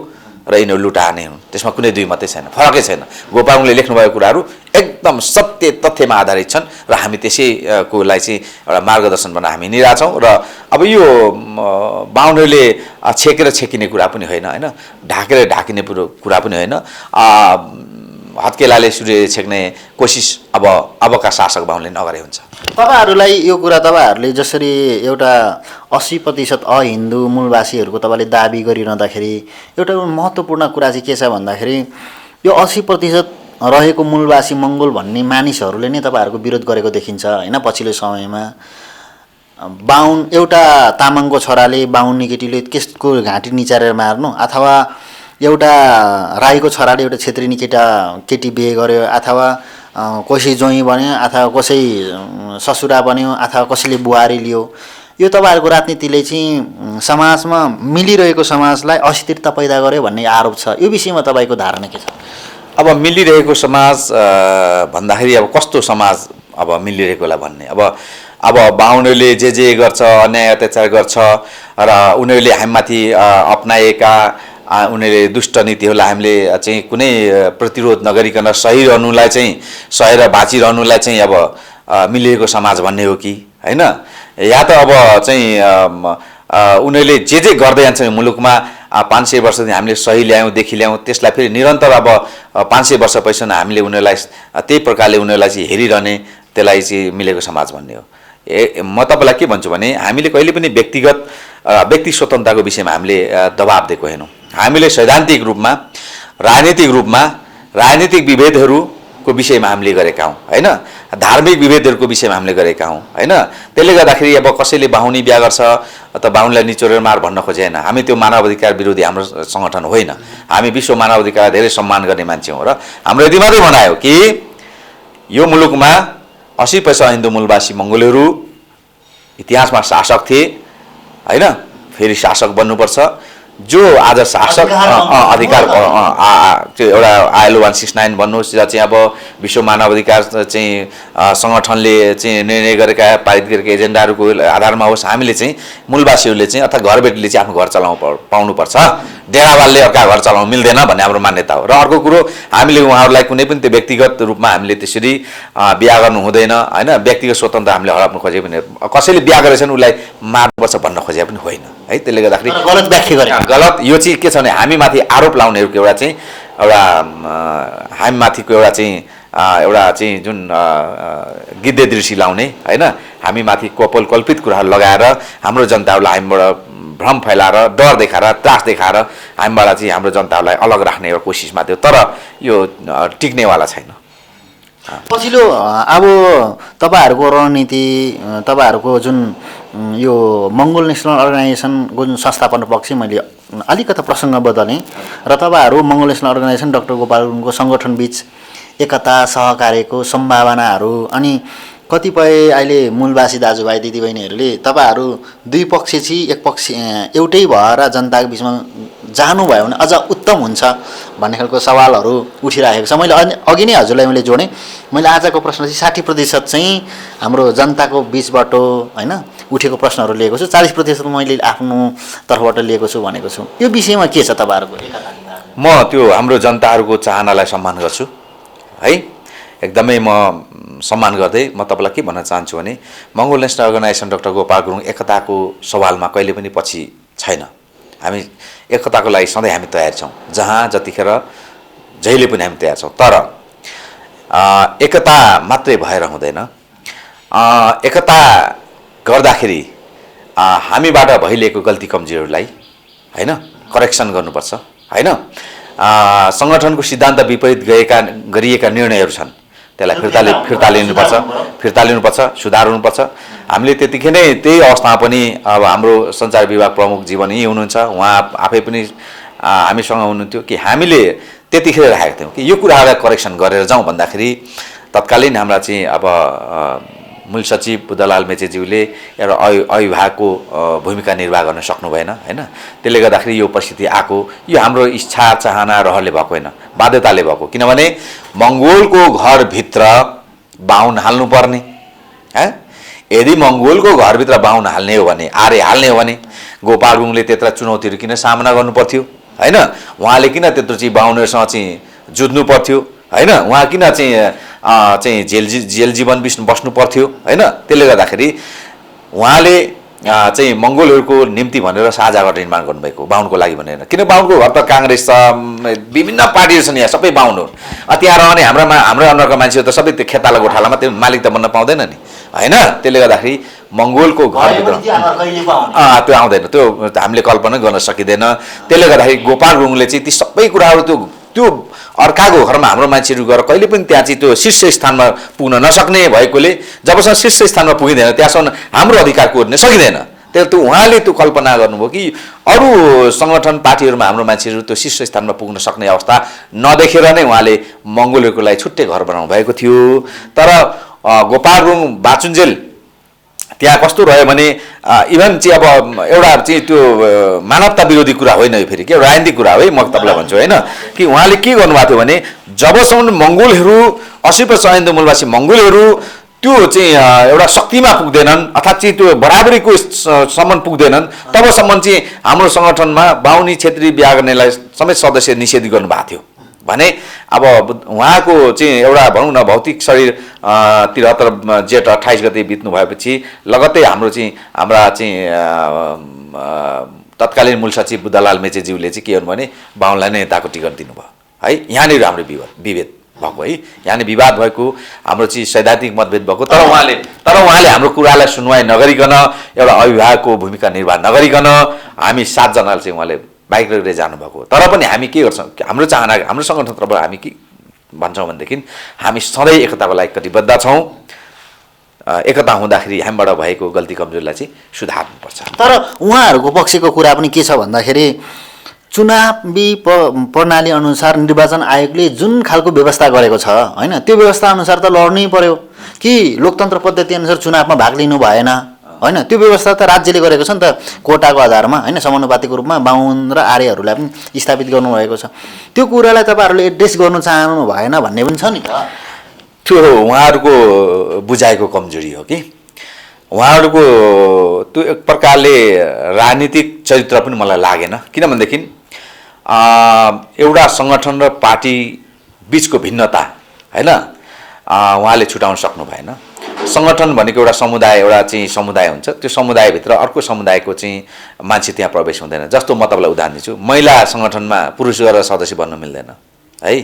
र यिनीहरू लुटाने हुन्, त्यसमा कुनै दुई मात्रै छैन, फरकै छैन। गोपालले लेख्नुभएको कुराहरू एकदम सत्य तथ्यमा आधारित छन् र हामी त्यसैकोलाई चाहिँ एउटा मार्गदर्शन बनाएर हामी हिँडिरहेछौँ। र अब यो बाहुनहरूले छेकेर छेकिने कुरा पनि होइन होइन, ढाकेर ढाकिने कुरा पनि होइन। हत्केलाले सूर्य छेक्ने कोसिस अबका शासक बाहुनले नगरे हुन्छ। तपाईँहरूलाई यो कुरा तपाईँहरूले जसरी एउटा 80% अहिन्दू मूलवासीहरूको तपाईँले दाबी गरिरहँदाखेरि एउटा महत्त्वपूर्ण कुरा चाहिँ के छ भन्दाखेरि यो 80% रहेको मूलवासी मङ्गोल भन्ने मानिसहरूले नै तपाईँहरूको विरोध गरेको देखिन्छ होइन। पछिल्लो समयमा बाहुन एउटा तामाङको छोराले बाहुनी केटीले त्यसको घाँटी निचारेर मार्नु अथवा एउटा राईको छोराले एउटा क्षेत्रीनी केटी बिहे गर्यो अथवा कसै ज्वाइँ बन्यो अथवा कसै ससुरा बन्यो अथवा कसैले बुहारी लियो, यो तपाईँहरूको राजनीतिले चाहिँ समाजमा मिलिरहेको समाजलाई अस्थिरता पैदा गर्यो भन्ने आरोप छ। यो विषयमा तपाईँको धारणा के छ? अब मिलिरहेको समाज भन्दाखेरि अब कस्तो समाज अब मिलिरहेकोलाई भन्ने अब बाहुनहरूले जे गर्छ अन्याय अत्याचार गर्छ र उनीहरूले हामीमाथि अपनाएका उनीहरूले दुष्ट नीतिहरूलाई हामीले चाहिँ कुनै प्रतिरोध नगरिकन सहिरहनुलाई चाहिँ सहेर बाँचिरहनुलाई चाहिँ अब मिलिएको समाज भन्ने हो कि होइन? या त अब चाहिँ उनीहरूले जे गर्दै जान्छ मुलुकमा 500 वर्षदेखि हामीले सही ल्यायौँ ल्यायौँ त्यसलाई फेरि निरन्तर अब 500 वर्ष पछि हामीले उनीहरूलाई त्यही प्रकारले उनीहरूलाई चाहिँ हेरिरहने त्यसलाई चाहिँ मिलेको समाज भन्ने हो। म तपाईँलाई के भन्छु भने हामीले कहिले पनि व्यक्ति स्वतन्त्रताको विषयमा हामीले दबाब दिएको होइनौँ। हामीले सैद्धान्तिक रूपमा राजनीतिक विभेदहरूको विषयमा हामीले गरेका हौँ होइन, धार्मिक विभेदहरूको विषयमा हामीले गरेका हौँ होइन। त्यसले गर्दाखेरि अब कसैले बाहुनी बिहा गर्छ अथवा बाहुनीलाई निचोरेर मार भन्न खोजेन। हामी त्यो मानव अधिकार विरोधी हाम्रो सङ्गठन होइन। हामी विश्व मानव अधिकार धेरै सम्मान गर्ने मान्छे हौँ र हाम्रो यति मात्रै भनायो कि यो मुलुकमा 80% हिन्दू मूलवासी मङ्गोलहरू इतिहासमा शासक थिए होइन, फेरि शासक बन्नुपर्छ। जो आज शासक अधिकार त्यो एउटा ILO 169 भन्नुहोस् या चाहिँ अब विश्व मानव अधिकार चाहिँ सङ्गठनले चाहिँ निर्णय गरेका पारित गरेका एजेन्डाहरूको आधारमा होस्, हामीले चाहिँ मूलवासीहरूले चाहिँ अथवा घरबेटीले चाहिँ आफ्नो घर चलाउनु पाउनुपर्छ, डेरावालले अर्का घर चलाउनु मिल्दैन भन्ने हाम्रो मान्यता हो। र अर्को कुरो हामीले उहाँहरूलाई कुनै पनि त्यो व्यक्तिगत रूपमा हामीले त्यसरी बिहा गर्नु हुँदैन होइन, व्यक्तिगत स्वतन्त्रता हामीले हराउनु खोजे पनि, कसैले बिहा गरेछन् उसलाई मार्नुपर्छ भन्न खोजे पनि होइन है। त्यसले गर्दाखेरि गलत व्याख्या गरे, गलत यो चाहिँ के छ भने हामी माथि आरोप लाउनेहरूको एउटा चाहिँ हामी माथिको एउटा चाहिँ जुन गिद्धे दृष्टि लाउने होइन, हामी माथि कल्पित कुराहरू लगाएर हाम्रो जनताहरूलाई हामीबाट भ्रम फैलाएर डर देखाएर त्रास देखाएर हामीबाट चाहिँ हाम्रो जनताहरूलाई अलग राख्ने एउटा कोसिसमा थियो, तर यो टिक्नेवाला छैन। पछिल्लो अब तपाईँहरूको रणनीति, तपाईँहरूको जुन यो मङ्गोल नेसनल अर्गनाइजेसनको जुन संस्थापन पक्ष मैले अलिकति प्रसङ्ग बदलेँ र तपाईँहरू मङ्गोल नेसनल अर्गनाइजेसन डाक्टर गोपाल गुरुङको सङ्गठनबीच एकता सहकार्यको सम्भावनाहरू अनि कतिपय अहिले मूलवासी दाजुभाइ दिदीबहिनीहरूले तपाईँहरू दुई पक्ष चाहिँ एक पक्ष एउटै भएर जनताको बिचमा जानुभयो भने अझ उत्तम हुन्छ भन्ने खालको सवालहरू उठिरहेको छ। मैले अघि नै हजुरलाई मैले जोडेँ, मैले आजको प्रश्न चाहिँ 60% चाहिँ हाम्रो जनताको बिचबाट होइन उठेको प्रश्नहरू लिएको छु, 40% मैले आफ्नो तर्फबाट लिएको छु भनेको छु। यो विषयमा के छ तपाईँहरूको? म त्यो हाम्रो जनताहरूको चाहनालाई सम्मान गर्छु है, एकदमै म सम्मान गर्दै म तपाईँलाई के भन्न चाहन्छु भने Mongol National Organisation doctor Gopal Gurung एकताको सवालमा कहिले पनि पछि छैन। हामी एकताको लागि सधैँ हामी तयार छौँ, जहाँ जतिखेर जहिले पनि हामी तयार छौँ। तर एकता मात्रै भएर हुँदैन, एकता गर्दाखेरि हामीबाट भइलिएको गल्ती कमजोरीलाई होइन करेक्सन गर्नुपर्छ होइन। सङ्गठनको सिद्धान्त विपरीत गरिएका निर्णयहरू छन्, त्यसलाई फिर्ता लिनुपर्छ, सुधार हुनुपर्छ। हामीले त्यतिकै नै त्यही अवस्थामा पनि अब हाम्रो सञ्चार विभाग प्रमुख जीवन यहीँ हुनुहुन्छ, उहाँ आफै पनि हामीसँग हुनुहुन्थ्यो कि हामीले त्यतिखेर राखेका थियौँ कि यो कुराहरूलाई करेक्सन गरेर जाउँ भन्दाखेरि तत्कालीन हाम्रा चाहिँ अब मूल सचिव बुद्धलाल मेचेज्यूले एउटा अभिभावकको भूमिका निर्वाह गर्न सक्नु भएन होइन। त्यसले गर्दाखेरि यो परिस्थिति आएको, यो हाम्रो इच्छा चाहना रहरले भएको होइन, बाध्यताले भएको। किनभने मङ्गोलको घरभित्र बाहुन हाल्नुपर्ने है, यदि मङ्गोलको घरभित्र बाहुन हाल्ने हो भने, आर्य हाल्ने हो भने गोपाल गुरुङले त्यत्र चुनौतीहरू किन सामना गर्नु पर्थ्यो होइन, उहाँले किन त्यत्रो चाहिँ बाहुनहरूसँग चाहिँ जुझ्नु पर्थ्यो होइन, उहाँ किन चाहिँ जेल जीवन बस्नु पर्थ्यो होइन। त्यसले गर्दाखेरि उहाँले चाहिँ मङ्गोलहरूको निम्ति भनेर साझा घर निर्माण गर्नुभएको, बाहुनको लागि भनेर। किन बाहुनको घर त काङ्ग्रेस छ, विभिन्न पार्टीहरू छन्, यहाँ सबै बाहुन हो। त्यहाँ रहने हाम्रो अनुहारका मान्छेहरू त सबै त्यो खेताला गोठालामा त्यो मालिक त बन्न पाउँदैन नि होइन। त्यसले गर्दाखेरि मङ्गोलको घरभित्र त्यो आउँदैन, त्यो हामीले कल्पना गर्न सकिँदैन। त्यसले गर्दाखेरि गोपाल गुरुङले चाहिँ ती सबै कुराहरू त्यो अर्काको घरमा हाम्रो मान्छेहरू गएर कहिले पनि त्यहाँ चाहिँ त्यो शीर्ष स्थानमा पुग्न नसक्ने भएकोले जबसम्म शीर्ष स्थानमा पुगिँदैन त्यहाँसम्म हाम्रो अधिकार कोर्न सकिँदैन। त्यो उहाँले त्यो कल्पना गर्नुभयो कि अरू सङ्गठन पार्टीहरूमा हाम्रो मान्छेहरू त्यो शीर्ष स्थानमा पुग्न सक्ने अवस्था नदेखेर नै उहाँले मङ्गोलहरूको लागि छुट्टै घर बनाउनु भएको थियो। तर गोपाल गुरुङ बाचुन्जेल त्यहाँ कस्तो रह्यो भने इभन चाहिँ अब एउटा चाहिँ त्यो मानवता विरोधी कुरा होइन, यो फेरि के राजनीतिक कुरा हो है, म तपाईँलाई भन्छु होइन कि उहाँले के गर्नुभएको थियो भने जबसम्म मङ्गोलहरू 80% हिन्दू मूलवासी मङ्गोलहरू त्यो चाहिँ एउटा शक्तिमा पुग्दैनन् अर्थात् चाहिँ त्यो बराबरीको सम्म पुग्दैनन् तबसम्म चाहिँ हाम्रो सङ्गठनमा बाहुनी क्षेत्रीय बिहा गर्नेलाई समेत सदस्य निषेध गर्नुभएको थियो भने अब उहाँको चाहिँ एउटा भनौँ न भौतिक शरीर 73 जेठ 28 गते बित्नु भएपछि लगत्तै हाम्रो चाहिँ हाम्रा चाहिँ तत्कालीन मूल सचिव बुद्धलाल मेचेज्यूले चाहिँ के गर्नु भने बाहुनलाई नै नेताको टिकट दिनुभयो है। यहाँनिर हाम्रो विभेद भएको है, यहाँनिर विवाद भएको, हाम्रो चाहिँ सैद्धान्तिक मतभेद भएको। तर उहाँले हाम्रो कुरालाई सुनवाई नगरिकन, एउटा अभिभावकको भूमिका निर्वाह नगरिकन हामी 7 जनाले चाहिँ उहाँले बाइक लिएर जानुभएको। तर पनि हामी के गर्छौँ, हाम्रो चाहना, हाम्रो सङ्गठन तर्फबाट हामी के भन्छौँ भनेदेखि हामी सधैँ एकताको लागि कटिबद्ध छौँ। एकता हुँदाखेरि हामीबाट भएको गल्ती कमजोरीलाई चाहिँ सुधार्नुपर्छ। तर उहाँहरूको पक्षको कुरा पनि के छ भन्दाखेरि चुनावी प्रणाली अनुसार निर्वाचन आयोगले जुन खालको व्यवस्था गरेको छ होइन, त्यो व्यवस्था अनुसार त लड्नै पर्यो कि लोकतन्त्र पद्धति अनुसार चुनावमा भाग लिनु भएन होइन। त्यो व्यवस्था त राज्यले गरेको छ नि त, कोटाको आधारमा होइन, समानुपातिको रूपमा बाहुन र आर्यहरूलाई पनि स्थापित गर्नुभएको छ। त्यो कुरालाई तपाईँहरूले एड्रेस गर्नु चाहनु भएन भन्ने पनि छ नि त। त्यो उहाँहरूको बुझाइको कमजोरी हो कि उहाँहरूको त्यो एक प्रकारले राजनीतिक चरित्र पनि मलाई लागेन। किनभनेदेखि एउटा सङ्गठन र पार्टी बिचको भिन्नता होइन उहाँले छुटाउन सक्नु भएन। सङ्गठन भनेको एउटा चाहिँ समुदाय हुन्छ, त्यो समुदायभित्र अर्को समुदायको चाहिँ मान्छे त्यहाँ प्रवेश हुँदैन। जस्तो म तपाईँलाई उदाहरण दिन्छु, महिला सङ्गठनमा पुरुष गरेर सदस्य बन्नु मिल्दैन है।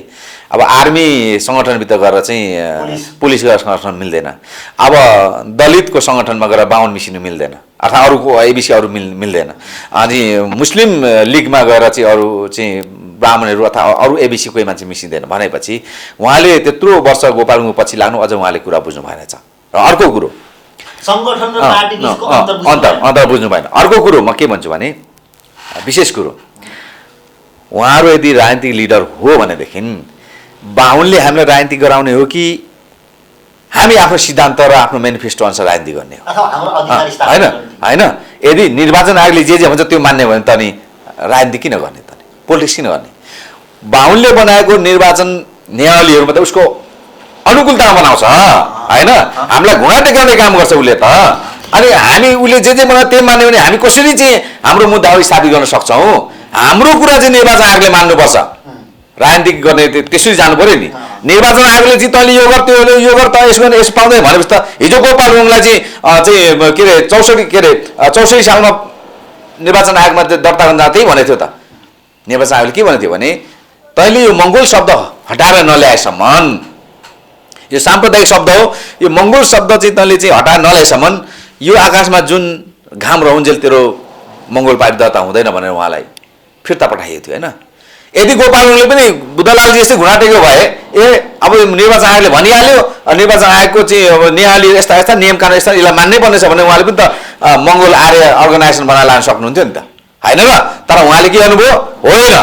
अब आर्मी सङ्गठनभित्र गएर चाहिँ पुलिस गरेर सङ्गठन मिल्दैन। अब दलितको सङ्गठनमा गएर बाहुन मिसिनु मिल्दैन, अथवा अरूको एबिसी अरू मिल्दैन। अनि मुस्लिम लिगमा गएर चाहिँ अरू चाहिँ ब्राह्मणहरू अथवा अरू एबिसी कोही मान्छे मिसिँदैन भनेपछि उहाँले त्यत्रो वर्ष गोपालगुरुङ पछि लाग्नु अझ उहाँले कुरा बुझ्नु भएन छ। र अर्को कुरो सङ्गठन र पार्टी बिचको अन्तर बुझ्नु भएन। अर्को कुरो म के भन्छु भने विशेष कुरो उहाँहरू यदि राजनीतिक लिडर हो भनेदेखि बाहुनले हामीलाई राजनीति गराउने हो कि हामी आफ्नो सिद्धान्त र आफ्नो मेनिफेस्टो अनुसार राजनीति गर्ने हो होइन होइन। यदि निर्वाचन आयोगले जे भन्छ त्यो मान्ने भने त नि राजनीति किन गर्ने त, पोलिटिक्स किन गर्ने? बाहुनले बनाएको निर्वाचन नियमावलीहरूमा त उसको अनुकूलतामा बनाउँछ होइन, हामीलाई घुँडा टेकाउने काम गर्छ उसले त। अनि हामी उसले जे बनायो त्यही मान्यो भने हामी कसरी चाहिँ हाम्रो मुद्दाहरू स्थापित गर्न सक्छौँ? हाम्रो कुरा चाहिँ निर्वाचन आयोगले मान्नुपर्छ। राजनीतिक गर्ने त्यसरी जानु पऱ्यो नि। निर्वाचन आयोगले चाहिँ तैँले यो गर, त्यो यो गर, त यसो गर्ने यसो पाउँदैन भनेपछि त हिजो गोपालगुरुङलाई चाहिँ के अरे 64 सालमा निर्वाचन आयोगमा दर्ता गर्न त्यही भनेको थियो त। निर्वाचन आयोगले के भनेको थियो भने तैँले यो मङ्गोल शब्द हटाएर नल्याएसम्म, यो साम्प्रदायिक शब्द हो, यो मङ्गोल शब्द चाहिँ तैँले चाहिँ हटाएर नल्याएसम्म यो आकाशमा जुन घाम रहउन्जेल तेरो मङ्गोल पार्टी दर्ता हुँदैन भनेर उहाँलाई फिर्ता पठाइएको थियो होइन। यदि गोपालगुरुङले पनि बुद्धलालजी जस्तै घुँडा टेकेको भए अब निर्वाचन आयोगले भनिहाल्यो, निर्वाचन आयोगको चाहिँ अब नियमावली यस्ता यस्ता नियम कानुन यस्ता यसलाई मान्नै पर्नेछ भने उहाँले पनि त मङ्गोल आर्य अर्गनाइजेसन बनाएर लान सक्नुहुन्थ्यो नि त होइन र। तर उहाँले के गर्नुभयो, होइन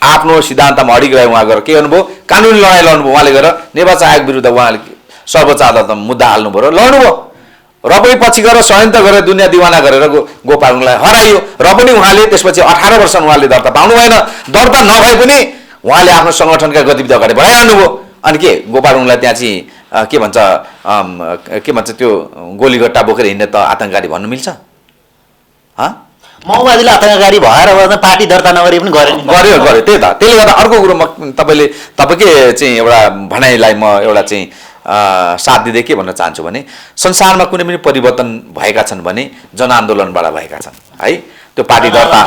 आफ्नो सिद्धान्तमा अडिग रहे उहाँ गएर के गर्नुभयो, कानुनी लडाइँ लड्नुभयो। उहाँले गएर निर्वाचन आयोग विरुद्ध उहाँले सर्वोच्च अदालतमा मुद्दा हाल्नुभयो र लड्नुभयो र पनि पछि गएर षड्यन्त्र गरेर दुनियाँ दिवाना गरेर गोपालगुरुङलाई हराइयो र पनि उहाँले त्यसपछि 18 वर्ष उहाँले दर्ता पाउनु भएन। दर्ता नभए पनि उहाँले आफ्नो सङ्गठनका गतिविधि अगाडि बढाइरहनुभयो। अनि के गोपालगुरुङलाई त्यहाँ चाहिँ के भन्छ त्यो गोलीगट्टा बोकेर हिँड्ने त आतङ्कवादी भन्नु मिल्छ? माओवादीले आतङ्कवादी भएर पार्टी दर्ता नगरी पनि गर्यो त्यही त। त्यसले गर्दा अर्को कुरो म तपाईँकै चाहिँ एउटा भनाइलाई म एउटा चाहिँ साथ दिँदै के भन्न चाहन्छु भने संसारमा कुनै पनि परिवर्तन भएका छन् भने जनआन्दोलनबाट भएका छन् है। त्यो पार्टी दर्ता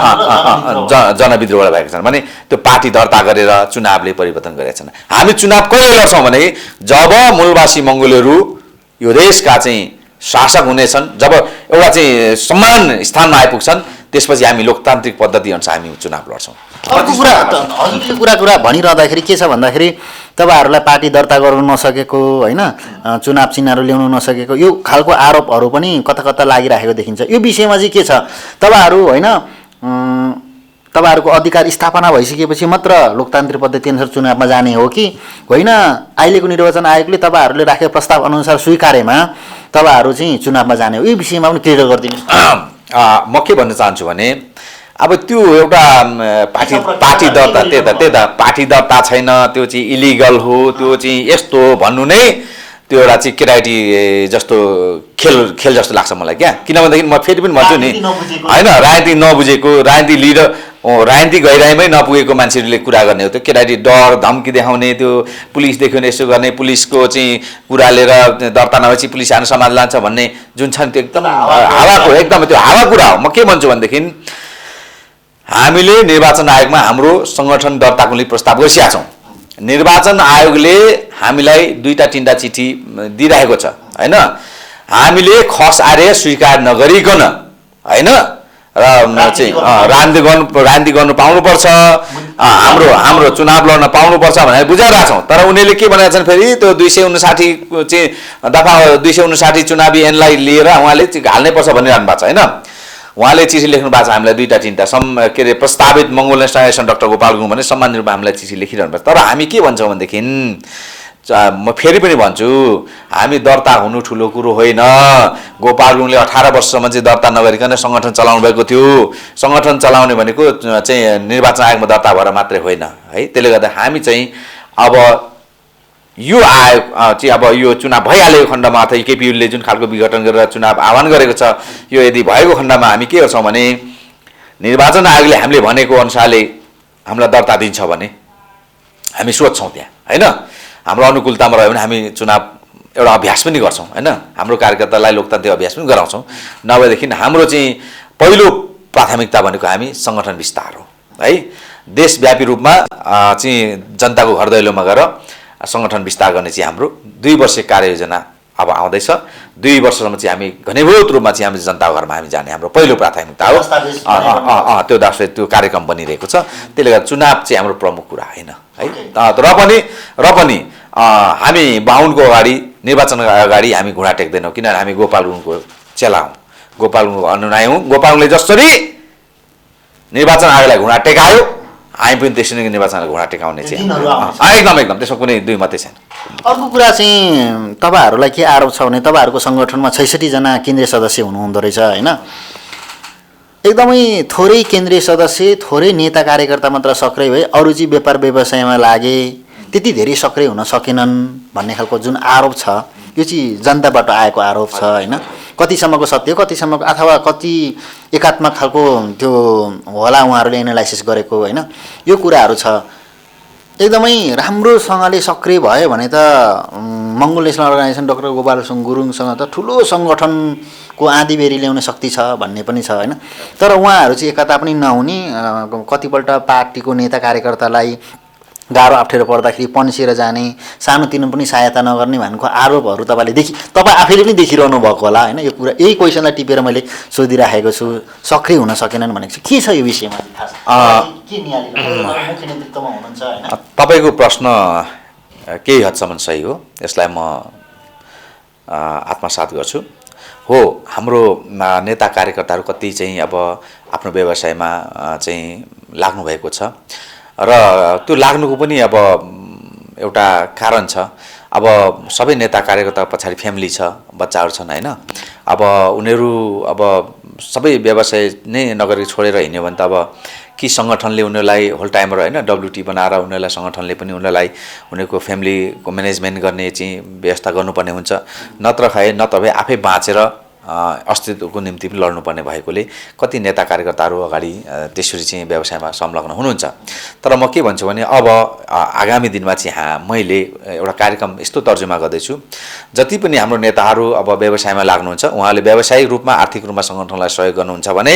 जनविद्रोहबाट भएका छन् भने त्यो पार्टी दर्ता गरेर चुनावले परिवर्तन गरेका छन्। हामी चुनाव कहिले लड्छौँ भने जब मूलवासी मङ्गोलहरू यो देशका चाहिँ शासक हुनेछन्, जब एउटा चाहिँ समान स्थानमा आइपुग्छन्, त्यसपछि हामी लोकतान्त्रिक पद्धति अनुसार हामी चुनाव लड्छौँ। अर्को कुरा हजुरले कुरा भनिरहँदाखेरि के छ भन्दाखेरि तपाईँहरूलाई पार्टी दर्ता गर्नु नसकेको होइन, चुनाव चिन्हहरू ल्याउनु नसकेको यो खालको आरोपहरू पनि कता कता लागिराखेको देखिन्छ। यो विषयमा चाहिँ के छ, तपाईँहरू होइन तपाईँहरूको अधिकार स्थापना भइसकेपछि मात्र लोकतान्त्रिक पद्धति अनुसार चुनावमा जाने हो कि होइन? अहिलेको निर्वाचन आयोगले तपाईँहरूले राखेको प्रस्ताव अनुसार स्वीकारेमा तपाईँहरू चाहिँ चुनावमा जाने हो, यो विषयमा पनि क्लियर गरिदिनुहोस्। म के भन्न चाहन्छु भने अब त्यो एउटा पार्टी दर्ता त्यही त पार्टी दर्ता छैन, त्यो चाहिँ इलिगल हो, त्यो चाहिँ यस्तो भन्नु नै त्यो एउटा चाहिँ केटाकेटी जस्तो खेल जस्तो लाग्छ मलाई क्या। किनभनेदेखि म फेरि पनि भन्छु नि होइन, राजनीति नबुझेको, राजनीति लिडर राजनीति गहिराइमै नपुगेको मान्छेहरूले कुरा गर्ने हो। त्यो केटाकेटी डर धम्की देखाउने, त्यो पुलिस देख्यो भने यसो गर्ने, पुलिसको चाहिँ कुरा लिएर दर्ता नभएपछि पुलिस आएर समाज लान्छ भन्ने जुन छ नि त्यो एकदम हावाको एकदमै त्यो हावा कुरा हो। म के भन्छु भनेदेखि हामीले निर्वाचन आयोगमा हाम्रो सङ्गठन दर्ताको लागि प्रस्ताव गरिसकेका छौँ। निर्वाचन आयोगले हामीलाई 2-3 चिठी दिइरहेको छ होइन। हामीले खस आर्य स्वीकार नगरिकन होइन र चाहिँ राजनीति गर्नु पाउनुपर्छ, हाम्रो चुनाव लड्न पाउनुपर्छ भनेर बुझाइरहेको छौँ। तर उनीहरूले के भनेका छन् फेरि त्यो 259 चाहिँ दफा 259 चुनावी ऐनलाई लिएर उहाँले हाल्नै पर्छ भनिरहनु भएको छ होइन। उहाँले चिठी लेख्नु भएको छ हामीलाई 2-3 के अरे प्रस्तावित Mongol National Organisation doctor Gopal Gurung भने सम्मानित रूपमा हामीलाई चिठी लेखिरहनु पर्छ। तर हामी के भन्छौँ भनेदेखि म फेरि पनि भन्छु, हामी दर्ता हुनु ठुलो कुरो होइन। गोपाल गुरुङले 18 वर्षसम्म चाहिँ दर्ता नगरिकन सङ्गठन चलाउनु भएको थियो। सङ्गठन चलाउने भनेको चाहिँ निर्वाचन आयोगमा दर्ता भएर मात्रै होइन है। त्यसले गर्दा हामी चाहिँ अब यो आयोग चाहिँ अब यो चुनाव भइहालेको खण्डमा अथवा केपी ओलीले जुन खालको विघटन गरेर चुनाव आह्वान गरेको छ, यो यदि भएको खण्डमा हामी के गर्छौँ भने निर्वाचन आयोगले हामीले भनेको अनुसारले हामीलाई दर्ता दिन्छ भने हामी सोध्छौँ त्यहाँ होइन। हाम्रो अनुकूलतामा रह्यो भने हामी चुनाव एउटा अभ्यास पनि गर्छौँ होइन। हाम्रो कार्यकर्तालाई लोकतान्त्रिक अभ्यास पनि गराउँछौँ। नभएदेखि हाम्रो चाहिँ पहिलो प्राथमिकता भनेको हामी सङ्गठन विस्तार हो है। देशव्यापी रूपमा चाहिँ जनताको घर दैलोमा गएर सङ्गठन विस्तार गर्ने चाहिँ हाम्रो 2 वर्षीय कार्ययोजना अब आउँदैछ। 2 वर्षसम्म चाहिँ हामी घनीभूत रूपमा चाहिँ हामी जनताको घरमा हामी जाने हाम्रो पहिलो प्राथमिकता हो। त्यो त्यो कार्यक्रम बनिरहेको छ। त्यसले गर्दा चुनाव चाहिँ हाम्रो प्रमुख कुरा होइन है। र पनि हामी बाहुनको अगाडि निर्वाचन अगाडि हामी घुँडा टेक्दैनौँ, किनभने हामी गोपाल गुरुङको चेला हौँ, गोपाल गुरुङको अनुयायी हौँ। गोपाल गुरुङले जसरी निर्वाचन आयोगलाई घुँडा टेकायो हामी पनि त्यसरी नै निर्वाचनलाई घुँडा टेकाउने चाहिँ एकदम त्यसमा कुनै दुई मात्रै छैन। अर्को कुरा चाहिँ तपाईँहरूलाई के आरोप छ भने तपाईँहरूको सङ्गठनमा 66 जना केन्द्रीय सदस्य हुनुहुँदो रहेछ होइन। एकदमै थोरै केन्द्रीय सदस्य, थोरै नेता कार्यकर्ता मात्र सक्रिय भए, अरू चाहिँ व्यापार व्यवसायमा लागे, त्यति धेरै सक्रिय हुन सकेनन् भन्ने खालको जुन आरोप छ, यो चाहिँ जनताबाट आएको आरोप छ होइन। कतिसम्मको सत्य हो, कतिसम्मको अथवा कति एकात्मक खालको त्यो होला उहाँहरूले एनालाइसिस गरेको होइन, यो कुराहरू छ। एकदमै राम्रोसँगले सक्रिय भयो भने त मङ्गोल नेसनल अर्गनाइजेसन डाक्टर गोपाल गुरुङसँग त ठुलो सङ्गठनको आँधीबेरी ल्याउने शक्ति छ भन्ने पनि छ होइन। तर उहाँहरू चाहिँ एकता पनि नहुने, कतिपल्ट पार्टीको नेता कार्यकर्तालाई गाह्रो अप्ठ्यारो पर्दाखेरि पन्सिएर जाने, सानोतिनो पनि सहायता नगर्ने भन्ने आरोपहरू तपाईँ आफैले पनि देखिरहनु भएको होला होइन। यो कुरा यही क्वेसनलाई टिपेर मैले सोधिराखेको छु, सक्रिय हुन सकेनन् भनेको छु। के छ यो विषयमा के मुख्य नेतृत्वमा हुनुहुन्छ होइन? तपाईँको प्रश्न केही हदसम्म सही हो, यसलाई म आत्मसात गर्छु। हो, हाम्रो नेता कार्यकर्ताहरू कति चाहिँ अब आफ्नो व्यवसायमा चाहिँ लाग्नु भएको छ र त्यो लाग्नुको पनि अब एउटा कारण छ। अब सबै नेता कार्यकर्ता पछाडि फ्यामिली छ, बच्चाहरू छन् होइन। अब उनीहरू अब सबै व्यवसाय नै नगरी छोडेर हिँड्यो भने त अब कि सङ्गठनले उनीहरूलाई होल टाइमर होइन WT बनाएर उनीहरूलाई सङ्गठनले पनि उनीहरूलाई उनीहरूको फ्यामिलीको म्यानेजमेन्ट गर्ने चाहिँ व्यवस्था गर्नुपर्ने हुन्छ। नत्र भए आफै बाँचेर अस्तित्वको निम्ति पनि लड्नुपर्ने भएकोले कति नेता कार्यकर्ताहरू अगाडि त्यसरी चाहिँ व्यवसायमा संलग्न हुनुहुन्छ। तर म के भन्छु भने अब आगामी दिनमा चाहिँ मैले एउटा कार्यक्रम यस्तो तर्जुमा गर्दैछु, जति पनि हाम्रो नेताहरू अब व्यवसायमा लाग्नुहुन्छ उहाँले व्यावसायिक रूपमा आर्थिक रूपमा सङ्गठनलाई सहयोग गर्नुहुन्छ भने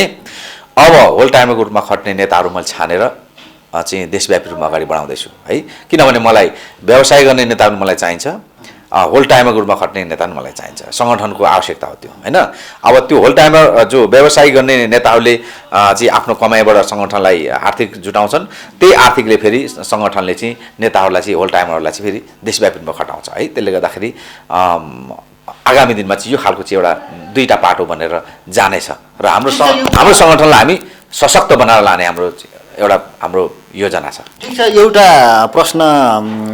अब होल टाइमको रूपमा खट्ने नेताहरू मैले छानेर चाहिँ देशव्यापी रूपमा अगाडि बढाउँदैछु है। किनभने मलाई व्यवसाय गर्ने नेताहरू मलाई चाहिन्छ, होल टाइमको रूपमा खट्ने नेता पनि मलाई चाहिन्छ। सङ्गठनको आवश्यकता हो त्यो होइन। अब त्यो होल टाइमर जो व्यवसाय गर्ने नेताहरूले चाहिँ आफ्नो कमाइबाट सङ्गठनलाई आर्थिक जुटाउँछन्, त्यही आर्थिकले फेरि सङ्गठनले चाहिँ नेताहरूलाई चाहिँ होल टाइमरहरूलाई चाहिँ फेरि देशव्यापी रूपमा खटाउँछ है। त्यसले गर्दाखेरि आगामी दिनमा चाहिँ यो खालको चाहिँ एउटा दुईवटा पाटो बनेर जानेछ र हाम्रो सङ्गठनलाई हामी सशक्त बनाएर लाने हाम्रो योजना छ। ठिक छ, एउटा प्रश्न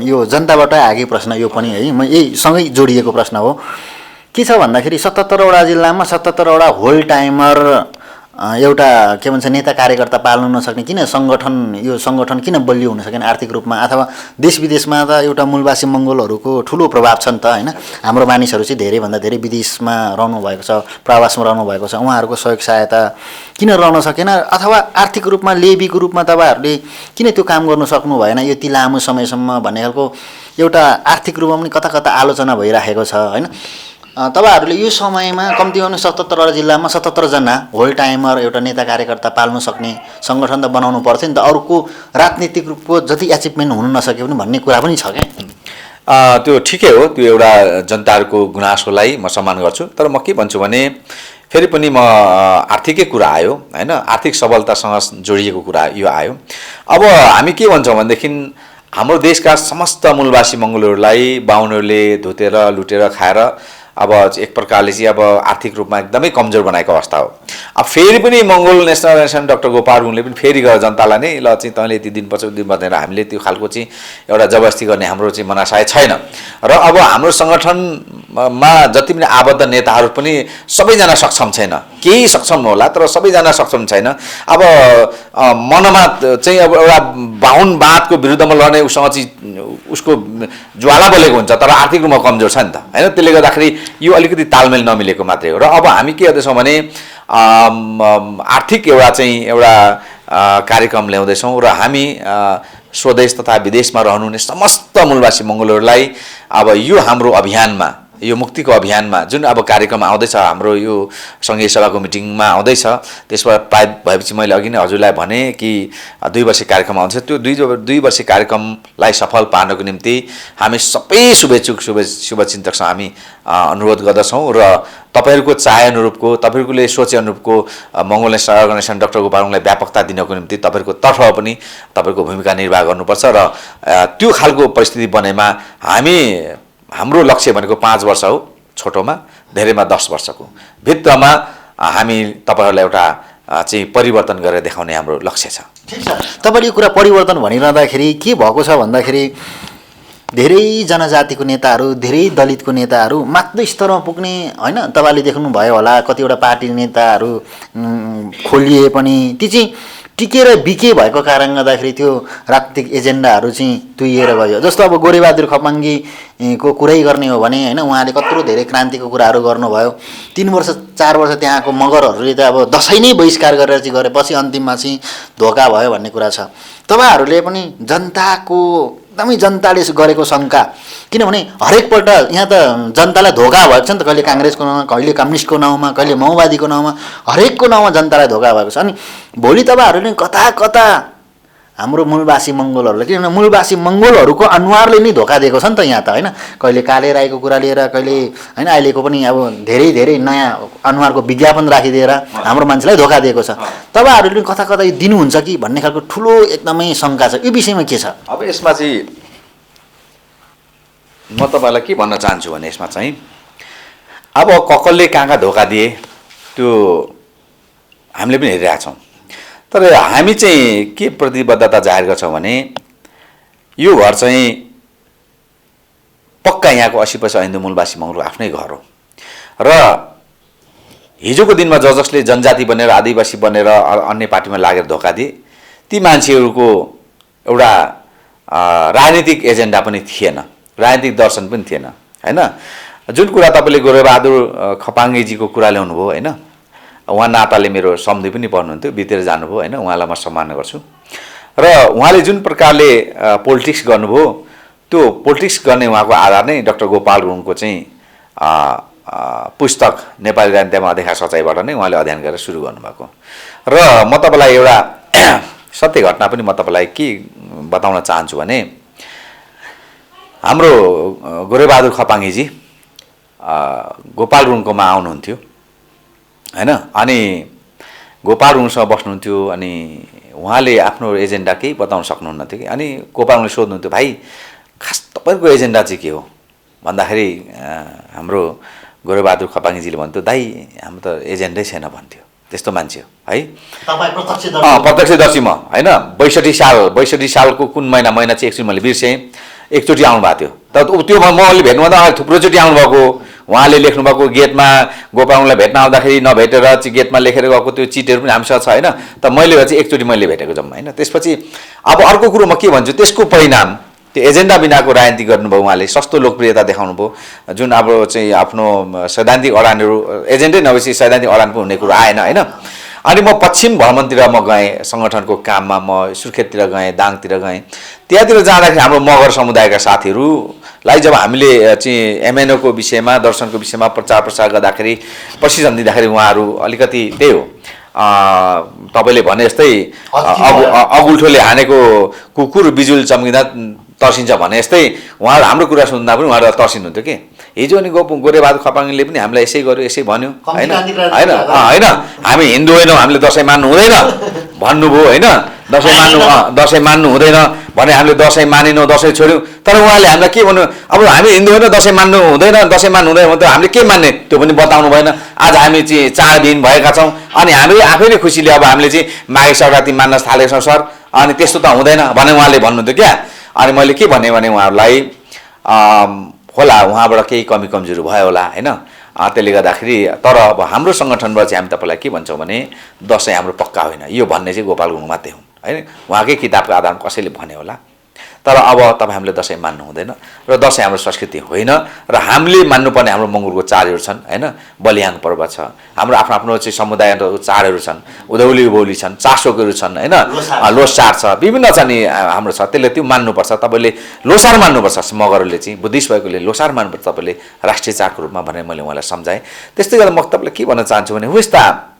यो जनताबाट आएको प्रश्न यो पनि है, म यही सँगै जोडिएको प्रश्न हो। के छ भन्दाखेरि 77वटा जिल्लामा 77वटा होल टाइमर एउटा के भन्छ नेता कार्यकर्ता पाल्नु नसक्ने किन यो सङ्गठन किन बलियो हुन सकेन आर्थिक रूपमा? अथवा देश विदेशमा त एउटा मूलवासी मङ्गोलहरूको ठुलो प्रभाव छ नि त होइन। हाम्रो मानिसहरू चाहिँ धेरैभन्दा धेरै विदेशमा रहनु भएको छ, प्रवासमा रहनु भएको छ, उहाँहरूको सहयोग सहायता किन रहन सकेन? अथवा आर्थिक रूपमा लेबीको रूपमा तपाईँहरूले किन त्यो काम गर्नु सक्नु भएन यति लामो समयसम्म भन्ने खालको एउटा आर्थिक रूपमा पनि कता कता आलोचना भइराखेको छ होइन। तपाईँहरूले यो समयमा कम्तीमा पनि 77वटा जिल्लामा 77 जना होल टाइमर एउटा नेता कार्यकर्ता पाल्न सक्ने सङ्गठन त बनाउनु पर्थ्यो नि त। अरूको राजनीतिक रूपको जति एचिभमेन्ट हुन नसके पनि भन्ने कुरा पनि छ क्या। त्यो ठिकै हो, त्यो एउटा जनताहरूको गुनासोलाई म सम्मान गर्छु। तर म के भन्छु भने फेरि पनि म आर्थिकै कुरा आयो होइन, आर्थिक सबलतासँग जोडिएको कुरा यो आयो। अब हामी के भन्छौँ भनेदेखि हाम्रो देशका समस्त मूलवासी मङ्गोलहरूलाई बाहुनहरूले धुतेर लुटेर खाएर अब एक प्रकारले चाहिँ अब आर्थिक रूपमा एकदमै कमजोर बनाएको अवस्था हो। अब फेरि पनि मङ्गोल नेसनल अर्गनाइजेसन डाक्टर गोपाल गुरुङले पनि फेरि गएर जनतालाई नै ल चाहिँ तैँले यति दिनपछि दिन भनेर हामीले त्यो खालको चाहिँ एउटा जबरजस्ती गर्ने हाम्रो चाहिँ मनासाय छैन। र अब हाम्रो सङ्गठनमा जति पनि आबद्ध नेताहरू पनि सबैजना सक्षम छैन, केही सक्षम होला तर सबैजना सक्षम छैन। अब मनमा चाहिँ अब एउटा बाहुनवादको विरुद्धमा लड्ने उसँग चाहिँ उसको ज्वाला बलेको हुन्छ तर आर्थिक रूपमा कमजोर छ नि त होइन। त्यसले गर्दाखेरि यो अलिकति तालमेल नमिलेको मात्रै हो। र अब हामी के गर्दैछौँ भने आर्थिक एउटा कार्यक्रम ल्याउँदैछौँ र हामी स्वदेश तथा विदेशमा रहनुहुने समस्त मूलवासी मङ्गोलहरूलाई अब यो हाम्रो अभियानमा, यो मुक्तिको अभियानमा जुन अब कार्यक्रम आउँदैछ, हाम्रो यो सङ्घीय सभाको मिटिङमा आउँदैछ, त्यसबाट प्राय भएपछि मैले अघि नै हजुरलाई भने कि 2 वर्षीय कार्यक्रम आउँछ। त्यो 2 वर्षीय कार्यक्रमलाई सफल पार्नको निम्ति हामी सबै शुभचिन्तकसँग हामी अनुरोध गर्दछौँ र तपाईँहरूको चाहे अनुरूपको, तपाईँहरूले सोचे अनुरूपको मङ्गोल नेसनल अर्गनाइजेसन डाक्टर गोपाल गुरुङलाई व्यापकता दिनको निम्ति तपाईँहरूको तर्फबाट पनि तपाईँहरूको भूमिका निर्वाह गर्नुपर्छ। र त्यो खालको परिस्थिति बनेमा हाम्रो लक्ष्य भनेको 5 वर्ष हो छोटोमा, धेरैमा 10 वर्षको भित्रमा हामी तपाईँहरूलाई एउटा चाहिँ परिवर्तन गरेर देखाउने हाम्रो लक्ष्य छ। ठिक छ, तपाईँले यो कुरा परिवर्तन भनिरहँदाखेरि के भएको छ भन्दाखेरि धेरै जनजातिको नेताहरू, धेरै दलितको नेताहरू माथिल्लो स्तरमा पुग्ने होइन, तपाईँले देख्नुभयो होला कतिवटा पार्टी नेताहरू खोलिए पनि ती चाहिँ टिकेर बिके भएको कारणले गर्दाखेरि त्यो राजनीतिक एजेन्डाहरू चाहिँ तुइएर गयो। जस्तो अब गोरेबहादुर खपाङ्गीको कुरै गर्ने हो भने होइन, उहाँले कत्रो धेरै क्रान्तिको कुराहरू गर्नुभयो। 3 वर्ष 4 वर्ष त्यहाँको मगरहरूले त अब दसैँ नै बहिष्कार गरेर चाहिँ गरेपछि अन्तिममा चाहिँ धोका भयो भन्ने कुरा छ। तपाईँहरूले पनि जनताको एकदमै जनताले गरेको शङ्का, किनभने हरेकपल्ट यहाँ त जनतालाई धोका भएको छ नि त, कहिले काङ्ग्रेसको नाउँमा, कहिले कम्युनिस्टको नाउँमा, कहिले माओवादीको नाउँमा, हरेकको नाउँमा जनतालाई धोका भएको छ। अनि भोलि तपाईँहरूले कता कता हाम्रो मूलवासी मङ्गोलहरूलाई, किनभने मूलवासी मङ्गोलहरूको अनुहारले नै धोका दिएको छ नि त यहाँ त होइन, कहिले काले राईको कुरा लिएर, कहिले होइन अहिलेको पनि अब धेरै धेरै नयाँ अनुहारको विज्ञापन राखिदिएर हाम्रो मान्छेलाई धोका दिएको छ। तपाईँहरूले कता कता दिनुहुन्छ कि भन्ने खालको ठुलो एकदमै शङ्का छ। यो विषयमा के छ? अब यसमा चाहिँ म तपाईँलाई के भन्न चाहन्छु भने यसमा चाहिँ अब कसले कहाँ धोका दिए त्यो हामीले पनि हेरिरहेका छौँ। तर हामी चाहिँ के प्रतिबद्धता जाहेर गर्छौँ भने यो घर चाहिँ पक्का यहाँको 80% हिन्दू मूलवासी मङ्गोलको आफ्नै घर हो। र हिजोको दिनमा जसले जनजाति बनेर आदिवासी बनेर अन्य पार्टीमा लागेर धोका दिए ती मान्छेहरूको एउटा राजनीतिक एजेन्डा पनि थिएन, राजनीतिक दर्शन पनि थिएन होइन। जुन कुरा तपाईँले गोरेबहादुर खपाङ्गीजीको कुरा ल्याउनुभयो होइन, उहाँ नाताले मेरो सम्झि पनि पर्नुहुन्थ्यो, बितेर जानुभयो होइन, उहाँलाई म सम्मान गर्छु। र उहाँले जुन प्रकारले पोलिटिक्स गर्नुभयो त्यो पोलिटिक्स गर्ने उहाँको आधार नै डाक्टर गोपाल गुरुङको चाहिँ पुस्तक नेपाली राजनीतिमा अदेखा सचाइबाट नै उहाँले अध्ययन गरेर सुरु गर्नुभएको। र म तपाईँलाई एउटा सत्य घटना पनि म तपाईँलाई के बताउन चाहन्छु भने हाम्रो गोरेबहादुर खपाङ्गीजी गोपाल गुरुङकोमा आउनुहुन्थ्यो होइन, अनि गोपाल गुरुङसँग बस्नुहुन्थ्यो। अनि उहाँले आफ्नो एजेन्डा केही बताउन सक्नुहुन्न थियो कि, अनि गोपाल गुरुङले सोध्नुहुन्थ्यो भाइ खास तपाईँको एजेन्डा चाहिँ के हो भन्दाखेरि हाम्रो गोरेबहादुर खपाङ्गीजीले भन्थ्यो दाइ हाम्रो त एजेन्डै छैन भन्थ्यो। त्यस्तो मान्छे हो है, प्रत्यक्षदर्शी म होइन। 62 सालको कुन महिना चाहिँ एकचोटि मैले बिर्सेँ, एकचोटि आउनुभएको थियो। तर त्यो मैले भेट्नुभन्दा थुप्रोचोटि आउनुभएको। उहाँले लेख्नुभएको गेटमा गोपाललाई भेट्न आउँदाखेरि नभेटेर चाहिँ गेटमा लेखेर गएको त्यो चिटहरू पनि हामीसँग छ होइन। त मैले चाहिँ एकचोटि मैले भेटेको जम्मा होइन। त्यसपछि अब अर्को कुरो म के भन्छु, त्यसको परिणाम त्यो एजेन्डा बिनाको राजनीति गर्नुभयो, उहाँले सस्तो लोकप्रियता देखाउनु भयो। जुन अब चाहिँ आफ्नो सैद्धान्तिक अडानहरू एजेन्डै नभएपछि सैद्धान्तिक अडान पनि हुने कुरो आएन होइन। अनि म पश्चिम भ्रमणतिर म गएँ सङ्गठनको काममा, म सुर्खेततिर गएँ, दाङतिर गएँ। त्यहाँतिर जाँदाखेरि हाम्रो मगर समुदायका साथीहरूलाई जब हामीले चाहिँ एमएनओको विषयमा, दर्शनको विषयमा प्रचार प्रसार गर्दाखेरि, प्रशिक्षण दिँदाखेरि उहाँहरू अलिकति त्यही हो तपाईँले भने जस्तै अगुल्ठोले हानेको कुकुर बिजुली चम्किँदा तर्सिन्छ भने जस्तै उहाँहरू हाम्रो कुरा सुन्दा पनि उहाँहरू तर्सिनुहुन्थ्यो कि। हिजो अनि गोरेबहादुर खपाङले पनि हामीलाई यसै गर्यो, यसै भन्यो होइन होइन होइन हामी हिन्दू होइनौँ, हामीले दसैँ मान्नु हुँदैन भन्नुभयो होइन। दसैँ मान्नु हुँदैन भने हामीले दसैँ मानेनौँ, दसैँ छोड्यौँ। तर उहाँले हामीलाई के भन्नु, अब हामी हिन्दू होइन, दसैँ मान्नु हुँदैन, दसैँ मान्नु हुँदैन भने त हामीले के मान्ने त्यो पनि बताउनु भएन। आज हामी चाहिँ चाडबिन भएका छौँ अनि हामीले आफैले खुसीले अब हामीले चाहिँ माघे सङ्क्रान्ति मान्न थालेका छौँ सर, अनि त्यस्तो त हुँदैन भने उहाँले भन्नुहुन्थ्यो क्या। अनि मैले के भनेँ भने उहाँहरूलाई होला उहाँबाट केही कमी कमजोरी भयो होला होइन, त्यसले गर्दाखेरि। तर अब हाम्रो सङ्गठनबाट चाहिँ हामी तपाईँलाई के भन्छौँ भने दसैँ हाम्रो पक्का होइन, यो भन्ने चाहिँ गोपाल गुरुङ मात्रै हुन् होइन। उहाँकै किताबको आधारमा कसैले भन्यो होला। तर अब तपाईँ हामीले दसैँ मान्नु हुँदैन र दसैँ हाम्रो संस्कृति होइन र हामीले मान्नुपर्ने हाम्रो मङ्गोलको चाडहरू छन् होइन। बलियाङ पर्व छ, हाम्रो आफ्नो आफ्नो चाहिँ समुदायको चाडहरू छन्, उधौली उभौली छन्, चासोकहरू छन् होइन, लोसार छ, विभिन्न छ नि हाम्रो छ। त्यसले त्यो मान्नुपर्छ। तपाईँले लोसार मान्नुपर्छ, मगरहरूले चाहिँ बुद्धिस्ट भएकोले लोसार मान्नुपर्छ तपाईँले राष्ट्रिय चाडको रूपमा भनेर मैले उहाँलाई सम्झाएँ। त्यस्तै गरेर म तपाईँलाई के भन्न चाहन्छु भने यस्ता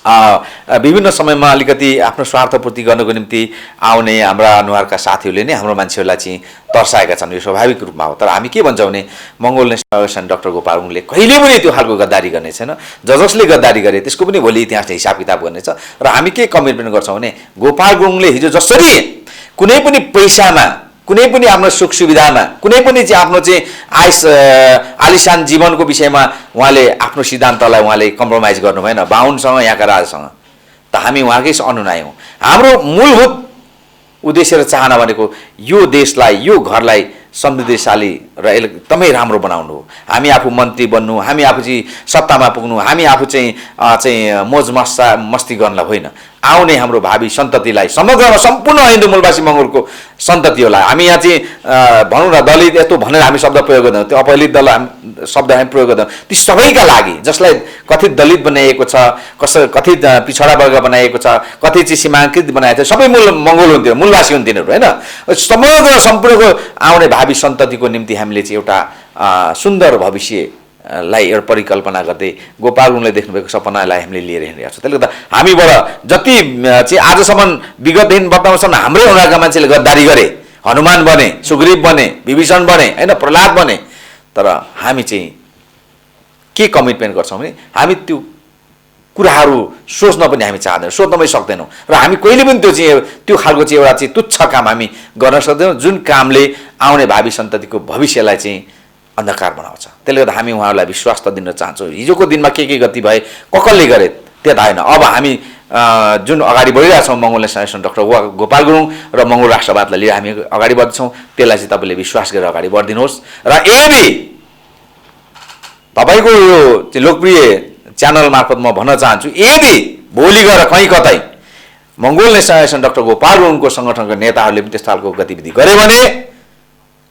विभिन्न समयमा अलिकति आफ्नो स्वार्थपूर्ति गर्नको निम्ति आउने हाम्रा अनुहारका साथीहरूले नै हाम्रो मान्छेहरूलाई चाहिँ तर्साएका छन्, यो स्वाभाविक रूपमा हो। तर हामी के भन्छौँ भने Mongol National Organisation doctor Gopal गुरुङले कहिले पनि त्यो खालको गद्दारी गर्ने छैन। जसले गद्दारी गरे त्यसको पनि भोलि इतिहासले हिसाब किताब गर्नेछ। र हामी के कमिटमेन्ट गर्छौँ भने गोपाल गुरुङले हिजो जसरी कुनै पनि पैसामा, कुनै पनि आफ्नो सुख सुविधामा, कुनै पनि चाहिँ आफ्नो चाहिँ आलिशान जीवनको विषयमा उहाँले आफ्नो सिद्धान्तलाई उहाँले कम्प्रोमाइज गर्नु भएन बाहुनसँग, यहाँका राजासँग। त हामी उहाँकै अनुनायी हौँ। हाम्रो मूलभूत उद्देश्य र चाहना भनेको यो देशलाई, यो घरलाई समृद्धिशाली र एकदमै राम्रो बनाउनु हो। हामी आफू मन्त्री बन्नु, हामी आफू चाहिँ सत्तामा पुग्नु, हामी आफू चाहिँ मोज मस्ती गर्नलाई होइन, आउने हाम्रो भावी सन्ततिलाई, समग्रमा सम्पूर्ण हिन्दू मूलवासी मङ्गोलको सन्ततिहरूलाई हामी यहाँ चाहिँ भनौँ न दलित यस्तो भनेर हामी शब्द प्रयोग गर्दैनौँ, त्यो अपहरित दल शब्द हामी प्रयोग गर्दैनौँ। ती सबैका लागि जसलाई कथित दलित बनाइएको छ, कथित पिछडा वर्ग बनाइएको छ, कथित चाहिँ सीमाङ्कित बनाएको छ, सबै मङ्गोल हुन्थ्यो, मूलवासी हुन् तिनीहरू होइन। समग्र सम्पूर्णको आउने भावी सन्ततिको निम्ति हामीले चाहिँ एउटा सुन्दर भविष्यलाई एउटा परिकल्पना गर्दै गोपाल गुरुङले देख्नुभएको सपनालाई हामीले लिएर हिँडिरहेको छौँ। त्यसले गर्दा हामीबाट जति चाहिँ आजसम्म विगतदेखि वर्तमानसम्म हाम्रै उनीहरूका मान्छेले गद्दारी गरे, हनुमान बने, सुग्रीव बने, विभीषण बने होइन, प्रहलाद बने। तर हामी चाहिँ के कमिटमेन्ट गर्छौँ भने हामी त्यो कुराहरू सोच्न पनि हामी चाहदैनौँ, सोच्न पनि सक्दैनौँ र हामी कहिले पनि त्यो खालको चाहिँ एउटा चाहिँ तुच्छ काम हामी गर्न सक्दैनौँ जुन कामले आउने भावी सन्ततिको भविष्यलाई चाहिँ अन्धकार बनाउँछ। त्यसले गर्दा हामी उहाँहरूलाई विश्वास त दिन चाहन्छौँ। हिजोको दिनमा के गति भए, कसले गरे त्यो त होइन। अब हामी जुन अगाडि बढिरहेछौँ Mongol National Organisation doctor Gopal Gurung र मङ्गोल राष्ट्रवादलाई लिएर हामी अगाडि बढ्छौँ, त्यसलाई चाहिँ तपाईँले विश्वास गरेर अगाडि बढिदिनुहोस्। र यदि तपाईँको यो लोकप्रिय च्यानल मार्फत म भन्न चाहन्छु, यदि भोलि गएर कहीँ कतै मङ्गोल नेसनल अर्गनाइजेसन डाक्टर गोपाल गुरुङको सङ्गठनको नेताहरूले पनि त्यस्तो खालको गतिविधि गरे भने,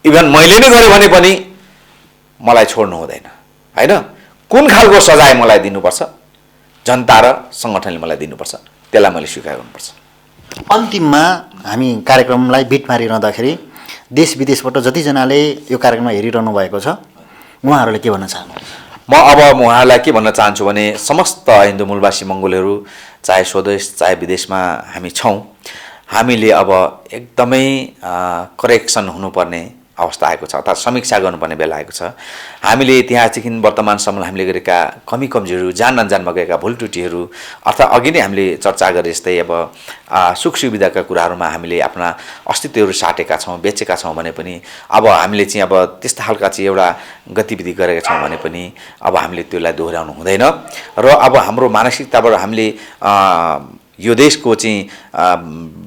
इभन मैले नै गरेँ भने पनि मलाई छोड्नु हुँदैन होइन। कुन खालको सजाय मलाई दिनुपर्छ, जनता र सङ्गठनले मलाई दिनुपर्छ, त्यसलाई मैले स्वीकार गर्नुपर्छ। अन्तिममा हामी कार्यक्रमलाई बिट मारिरहँदाखेरि देश विदेशबाट जतिजनाले यो कार्यक्रममा हेरिरहनु भएको छ उहाँहरूले के भन्न चाहनुहुन्छ? म उहाँहरूलाई के भन्न चाहन्छु भने समस्त हिन्दू मूलवासी मङ्गोलहरू चाहे स्वदेश चाहे विदेशमा हामी छौँ, हामीले अब एकदमै करेक्सन हुनुपर्ने अवस्था आएको छ, अर्थात् समीक्षा गर्नुपर्ने बेला आएको छ। हामीले इतिहासदेखि वर्तमानसम्म हामीले गरेका कमी कमजोरीहरू, जान अनजानमा गएका भुल त्रुटिहरू, अर्थात् अघि नै हामीले चर्चा गरे जस्तै अब सुख सुविधाका कुराहरूमा हामीले आफ्ना अस्तित्वहरू साटेका छौँ, बेचेका छौँ भने पनि अब हामीले चाहिँ अब त्यस्ता खालका चाहिँ एउटा गतिविधि गरेका छौँ भने पनि अब हामीले त्यसलाई दोहोऱ्याउनु हुँदैन। र अब हाम्रो मानसिकताबाट हामीले यो देशको चाहिँ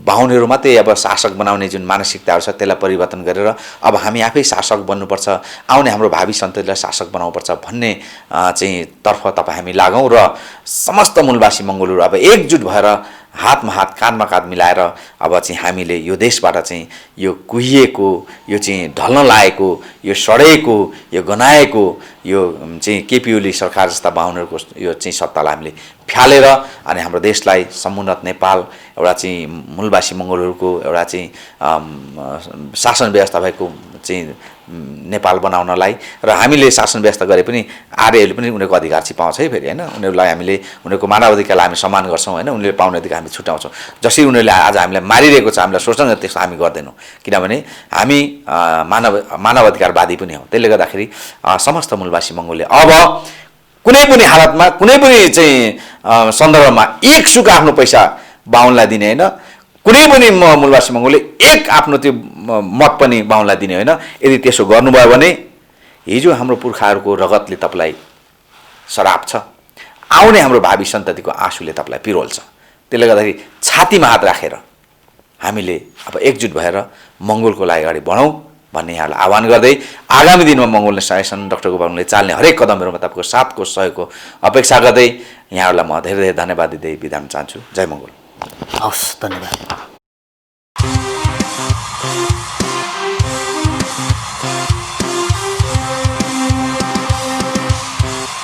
बाहुनहरू मात्रै अब शासक बनाउने जुन मानसिकताहरू छ त्यसलाई परिवर्तन गरेर अब हामी आफै शासक बन्नुपर्छ, आउने हाम्रो भावी सन्ततिलाई शासक बनाउनुपर्छ भन्ने चाहिँ तर्फ तपाईँ हामी लागौँ र समस्त मूलवासी मङ्गोलहरू अब एकजुट भएर हातमा हात काँधमा काँध मिलाएर अब चाहिँ हामीले यो देशबाट चाहिँ यो कुहिएको, यो चाहिँ ढल्न लागेको, यो सडेको, यो गनाएको यो चाहिँ केपी ओली सरकार जस्ता बाहुनहरूको यो चाहिँ सत्तालाई हामीले फ्यालेर अनि हाम्रो देशलाई समुन्नत नेपाल, एउटा चाहिँ मूलवासी मङ्गोलहरूको एउटा चाहिँ शासन व्यवस्था भएको चाहिँ नेपाल बनाउनलाई र हामीले शासन व्यवस्था गरे पनि आर्यहरूले पनि उनीहरूको अधिकार चाहिँ पाउँछ है फेरि होइन। उनीहरूलाई हामीले उनीहरूको मानवाधिकारलाई हामी सम्मान गर्छौँ होइन, उनीहरूले पाउने अधिकार हामी छुट्याउँछौँ। जसरी उनीहरूले आज हामीलाई मारिरहेको छ, हामीलाई शोषण गर्छ, त्यस्तो हामी गर्दैनौँ, किनभने हामी मानवाधिकारवादी पनि हौँ। त्यसले गर्दाखेरि समस्त मूलवासी मङ्गोलले अब कुनै पनि हालतमा कुनै पनि चाहिँ सन्दर्भमा एक सुक आफ्नो पैसा बाहुनलाई दिने होइन, कुनै पनि मूलवासी मङ्गोलले एक आफ्नो त्यो मत पनि बाहुनलाई दिने होइन। यदि त्यसो गर्नुभयो भने हिजो हाम्रो पुर्खाहरूको रगतले तपाईँलाई श्राप छ, आउने हाम्रो भावी सन्ततिको आँसुले तपाईँलाई पिरोल्छ। त्यसले गर्दाखेरि छातीमा हात राखेर हामीले अब एकजुट भएर मङ्गोलको लागि अगाडि बढौँ भन्ने यहाँलाई आह्वान गर्दै आगामी दिनमा मङ्गोल नेसनलाइजेसन डाक्टर गोपालले चाल्ने हरेक कदमहरूमा तपाईँको साथको सहयोगको अपेक्षा गर्दै यहाँहरूलाई म धेरै धेरै धन्यवाद दिँदै बिदा हुन चाहन्छु। जय मङ्गोल। हवस्, धन्यवाद।